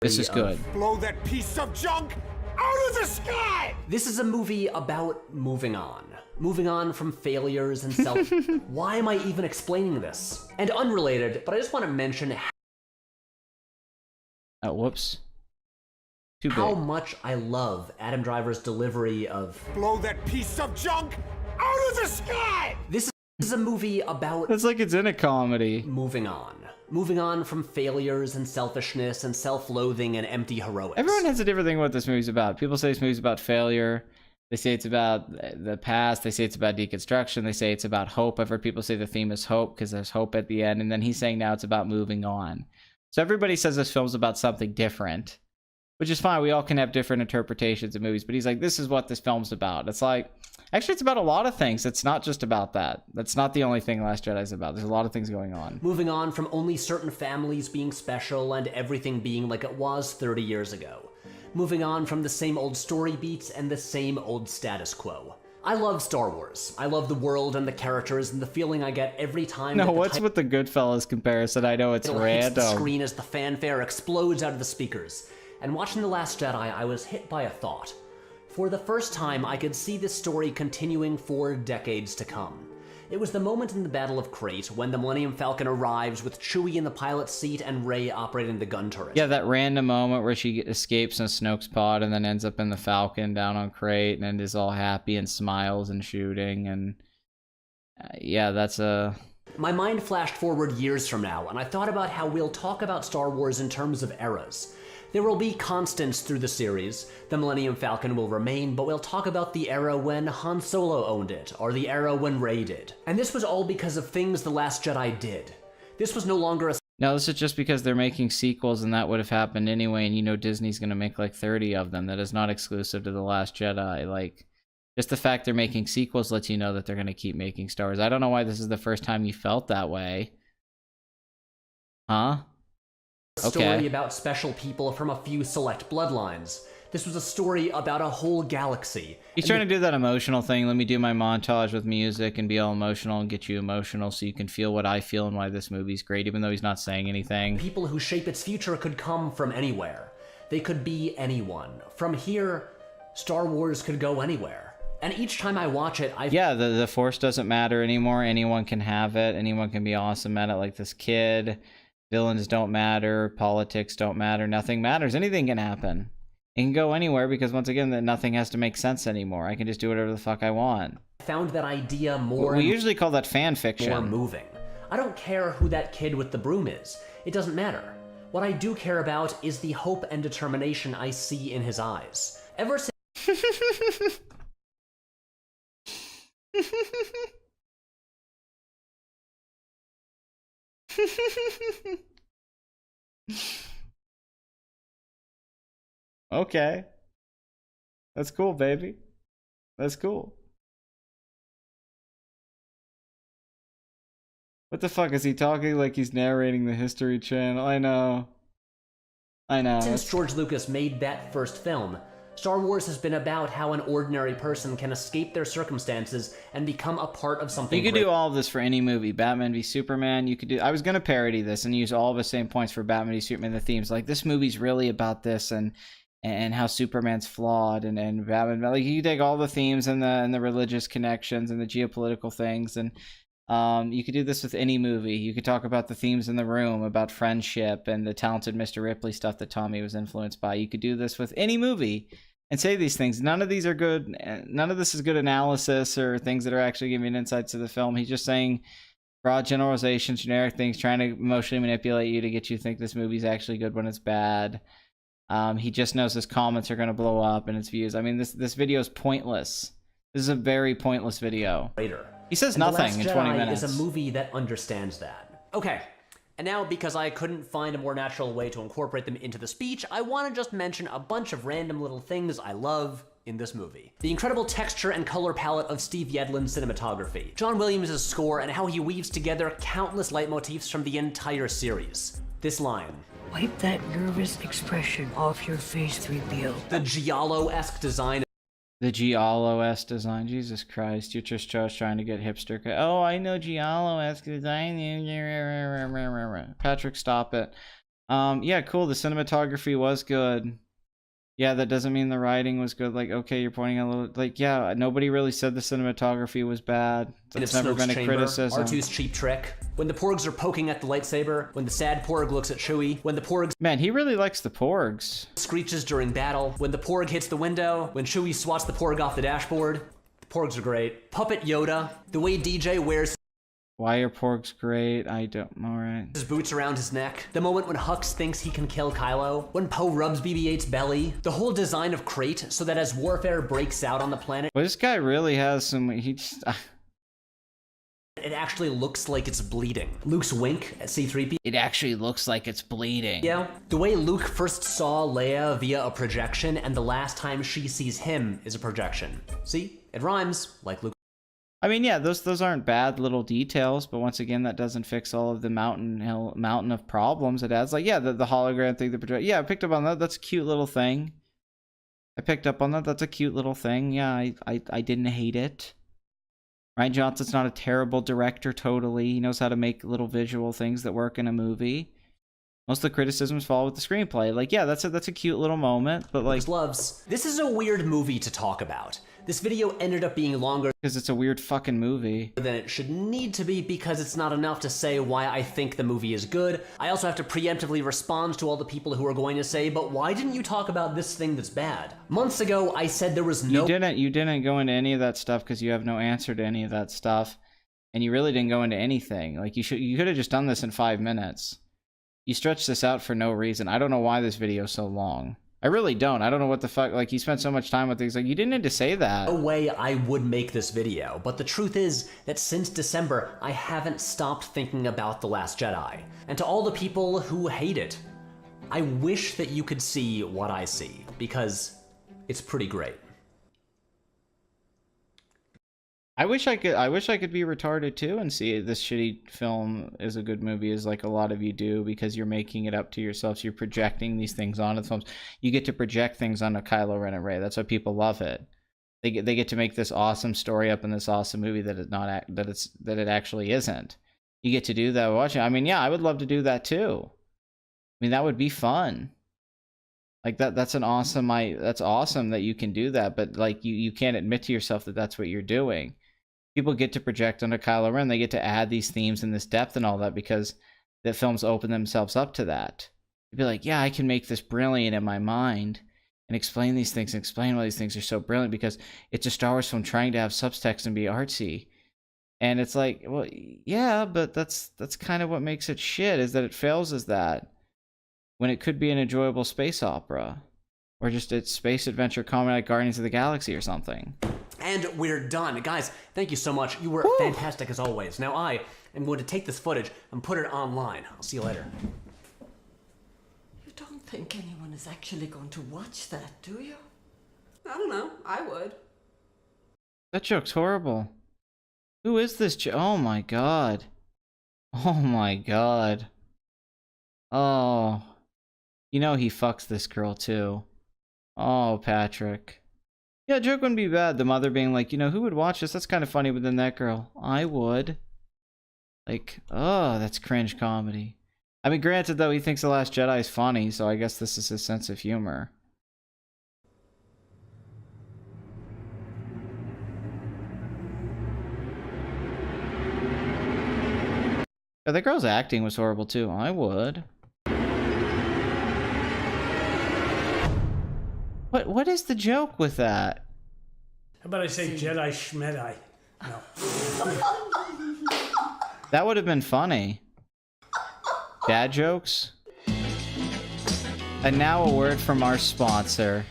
This is good. Blow that piece of junk out of the sky! This is a movie about moving on. Moving on from failures and self... Why am I even explaining this? And unrelated, but I just want to mention whoops. Too big. How much I love Adam Driver's delivery of... Blow that piece of junk out of the sky! This is a movie about... It's like it's in a comedy. Moving on. Moving on from failures and selfishness and self-loathing and empty heroics. Everyone has a different thing what this movie's about. People say this movie's about failure. They say it's about the past. They say it's about deconstruction. They say it's about hope. I've heard people say the theme is hope because there's hope at the end. And then he's saying now it's about moving on. So everybody says this film's about something different, which is fine. We all can have different interpretations of movies. But he's like, this is what this film's about. It's like, actually, it's about a lot of things. It's not just about that. That's not the only thing Last Jedi is about. There's a lot of things going on. Moving on from only certain families being special and everything being like it was 30 years ago. Moving on from the same old story beats and the same old status quo. I love Star Wars. I love the world and the characters and the feeling I get every time. No, what's with the Goodfellas comparison? I know it's random. Hits the screen as the fanfare explodes out of the speakers. And watching The Last Jedi, I was hit by a thought. For the first time, I could see this story continuing for decades to come. It was the moment in the Battle of Crate when the Millennium Falcon arrives with Chewie in the pilot's seat and Rey operating the gun turret. Yeah, that random moment where she escapes in Snoke's pod and then ends up in the Falcon down on Crate and is all happy and smiles and shooting. And yeah, that's a... My mind flashed forward years from now, and I thought about how we'll talk about Star Wars in terms of eras. There will be constants through the series. The Millennium Falcon will remain, but we'll talk about the era when Han Solo owned it, or the era when Rey did. And this was all because of things The Last Jedi did. This was no longer a... No, this is just because they're making sequels, and that would have happened anyway, and you know Disney's gonna make like 30 of them. That is not exclusive to The Last Jedi. Like, just the fact they're making sequels lets you know that they're gonna keep making Star Wars. I don't know why this is the first time you felt that way. Huh? Story about special people from a few select bloodlines. This was a story about a whole galaxy. He's trying to do that emotional thing. Let me do my montage with music and be all emotional and get you emotional so you can feel what I feel and why this movie's great, even though he's not saying anything. People who shape its future could come from anywhere. They could be anyone. From here, Star Wars could go anywhere. And each time I watch it, Yeah, the Force doesn't matter anymore. Anyone can have it. Anyone can be awesome at it, like this kid. Villains don't matter, politics don't matter, nothing matters. Anything can happen. It can go anywhere because, once again, that nothing has to make sense anymore. I can just do whatever the fuck I want. I found that idea more... We usually call that fan fiction. More moving. I don't care who that kid with the broom is. It doesn't matter. What I do care about is the hope and determination I see in his eyes. Ever since... Okay. That's cool, baby. That's cool. What the fuck? Is he talking like he's narrating the History Channel? I know. Since George Lucas made that first film, Star Wars has been about how an ordinary person can escape their circumstances and become a part of something You could do all of this for any movie. Batman v Superman, you could do... I was going to parody this and use all of the same points for Batman v Superman, the themes. Like, this movie's really about this and how Superman's flawed and Batman... Like, you take all the themes and the religious connections and the geopolitical things and... you could do this with any movie. You could talk about the themes in The Room, about friendship and the talented Mr. Ripley stuff that Tommy was influenced by. You could do this with any movie and say these things. None of these are good. None of this is good analysis or things that are actually giving insights to the film. He's just saying Broad generalizations, generic things, trying to emotionally manipulate you to get you to think this movie's actually good when it's bad. He just knows his comments are going to blow up and his views. I mean, this video is pointless. This is a very pointless video. He says nothing in 20 minutes. Is a movie that understands that. Okay, and now because I couldn't find a more natural way to incorporate them into the speech, I want to just mention a bunch of random little things I love in this movie. The incredible texture and color palette of Steve Yedlin's cinematography, John Williams' score, and how he weaves together countless leitmotifs from the entire series. This line. Wipe that nervous expression off your face, 3PO. The Giallo-esque design. The Giallo-esque design. Jesus Christ, you're just trying to get hipster. Oh, I know Giallo-esque design. Patrick, stop it. Yeah, cool. The cinematography was good. Yeah, that doesn't mean the writing was good. Like, okay, you're pointing a little... Like, yeah, nobody really said the cinematography was bad. That's never been a criticism. R2's cheap trick. When the Porgs are poking at the lightsaber. When the sad Porg looks at Chewie. When the Porgs... Man, he really likes the Porgs. Screeches during battle. When the Porg hits the window. When Chewie swats the Porg off the dashboard. The Porgs are great. Puppet Yoda. The way DJ wears... Why are Porgs great? I don't... Alright. His boots around his neck. The moment when Hux thinks he can kill Kylo. When Poe rubs BB-8's belly. The whole design of Crate so that as warfare breaks out on the planet... Well, this guy really has some... He just... It actually looks like it's bleeding. Luke's wink at C-3PO. It actually looks like it's bleeding. Yeah. The way Luke first saw Leia via a projection and the last time she sees him is a projection. See? It rhymes, like Luke. I mean, yeah, those aren't bad little details, but once again, that doesn't fix all of the mountain of problems it adds. Like, yeah, the hologram thing, the project. Yeah, I picked up on that. That's a cute little thing. I picked up on that. That's a cute little thing. Yeah, I didn't hate it. Rian Johnson's not a terrible director, totally. He knows how to make little visual things that work in a movie. Most of the criticisms fall with the screenplay. Like, yeah, that's a cute little moment, but like... Loves. This is a weird movie to talk about. This video ended up being longer because it's a weird fucking movie than it should need to be because it's not enough to say why I think the movie is good. I also have to preemptively respond to all the people who are going to say, but why didn't you talk about this thing that's bad? Months ago, I said there was no... You didn't go into any of that stuff because you have no answer to any of that stuff. And you really didn't go into anything. Like, you could have just done this in 5 minutes. You stretched this out for no reason. I don't know why this video is so long. I really don't. I don't know what the fuck. Like, you spent so much time with things. Like, you didn't need to say that. No way I would make this video. But the truth is that since December, I haven't stopped thinking about The Last Jedi. And to all the people who hate it, I wish that you could see what I see. Because it's pretty great. I wish I could be retarded too and see this shitty film is a good movie, as like a lot of you do, because you're making it up to yourselves. You're projecting these things onto the films. You get to project things onto Kylo Ren and Rey. That's why people love it. They get to make this awesome story up in this awesome movie that it actually isn't. You get to do that watching. I mean, yeah, I would love to do that too. I mean, that would be fun. Like that's awesome that you can do that, but like you can't admit to yourself that that's what you're doing. People get to project onto Kylo Ren. They get to add these themes and this depth and all that because the films open themselves up to that. You'd be like, yeah, I can make this brilliant in my mind and explain these things and explain why these things are so brilliant because it's a Star Wars film trying to have subtext and be artsy. And it's like, well, yeah, but that's kind of what makes it shit, is that it fails as that when it could be an enjoyable space opera or just a space adventure comedy like Guardians of the Galaxy or something. And we're done. Guys, thank you so much. You were fantastic as always. Now I am going to take this footage and put it online. I'll see you later. You don't think anyone is actually going to watch that, do you? I don't know. I would. That joke's horrible. Who is this oh my god. Oh my god. Oh. You know he fucks this girl too. Oh, Patrick. Yeah, joke wouldn't be bad. The mother being like, you know, who would watch this? That's kind of funny, but then that girl, I would. Like, oh, that's cringe comedy. I mean, granted, though, he thinks The Last Jedi is funny, so I guess this is his sense of humor. Yeah, that girl's acting was horrible, too. I would. What is the joke with that? How about I say Jedi Schmedai? No. That would have been funny. Dad jokes. And now a word from our sponsor.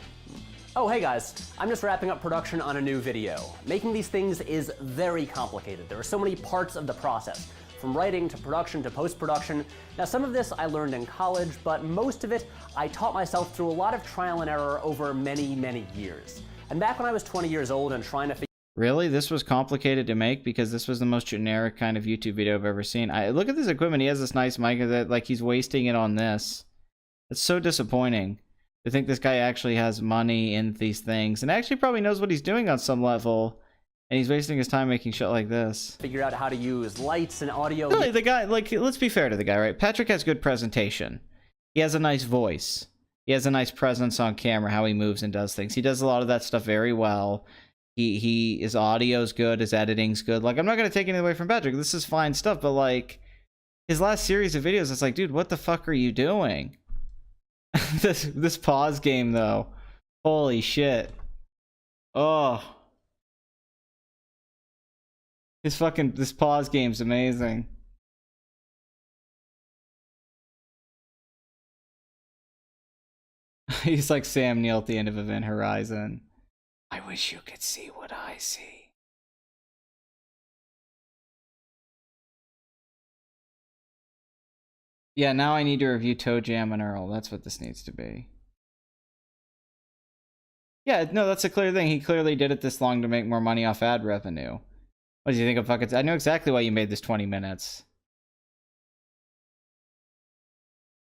Oh, hey guys, I'm just wrapping up production on a new video. Making these things is very complicated. There are so many parts of the process, from writing to production to post-production. Now, some of this I learned in college, but most of it I taught myself through a lot of trial and error over many, many years. And back when I was 20 years old and trying to figure Really? This was complicated to make? Because this was the most generic kind of YouTube video I've ever seen. Look at this equipment. He has this nice mic that, like, he's wasting it on this. It's so disappointing to think this guy actually has money in these things and actually probably knows what he's doing on some level, and he's wasting his time making shit like this. Figure out how to use lights and audio. Really, the guy, like, let's be fair to the guy, right? Patrick has good presentation. He has a nice voice. He has a nice presence on camera, how he moves and does things. He does a lot of that stuff very well. His audio's good, his editing's good. Like, I'm not gonna take anything away from Patrick. This is fine stuff, but like his last series of videos, it's like, dude, what the fuck are you doing? this pause game though. Holy shit. Oh. This pause game's amazing. He's like Sam Neill at the end of Event Horizon. I wish you could see what I see. Yeah, now I need to review Toe Jam and Earl. That's what this needs to be. Yeah, no, that's a clear thing. He clearly did it this long to make more money off ad revenue. What do you think of fucking... I know exactly why you made this 20 minutes.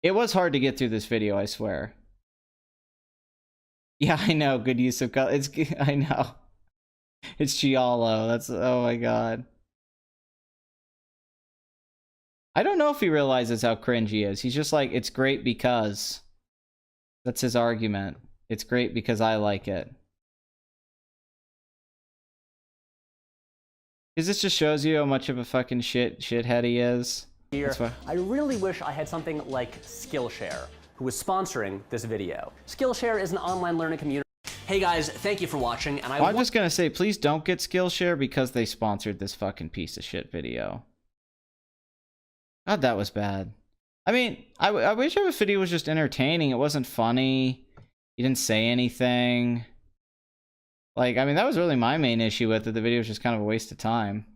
It was hard to get through this video, I swear. Yeah, I know. Good use of color. I know. It's Giallo. That's... Oh my god. I don't know if he realizes how cringe he is. He's just like, it's great because... That's his argument. It's great because I like it. Because this just shows you how much of a fucking shithead he is. I really wish I had something like Skillshare, who is sponsoring this video. Skillshare is an online learning community. Hey guys, thank you for watching, and I'm just gonna say, please don't get Skillshare because they sponsored this fucking piece of shit video. God, that was bad. I mean, I wish our video was just entertaining. It wasn't funny. You didn't say anything. Like, I mean, that was really my main issue with it. The video was just kind of a waste of time.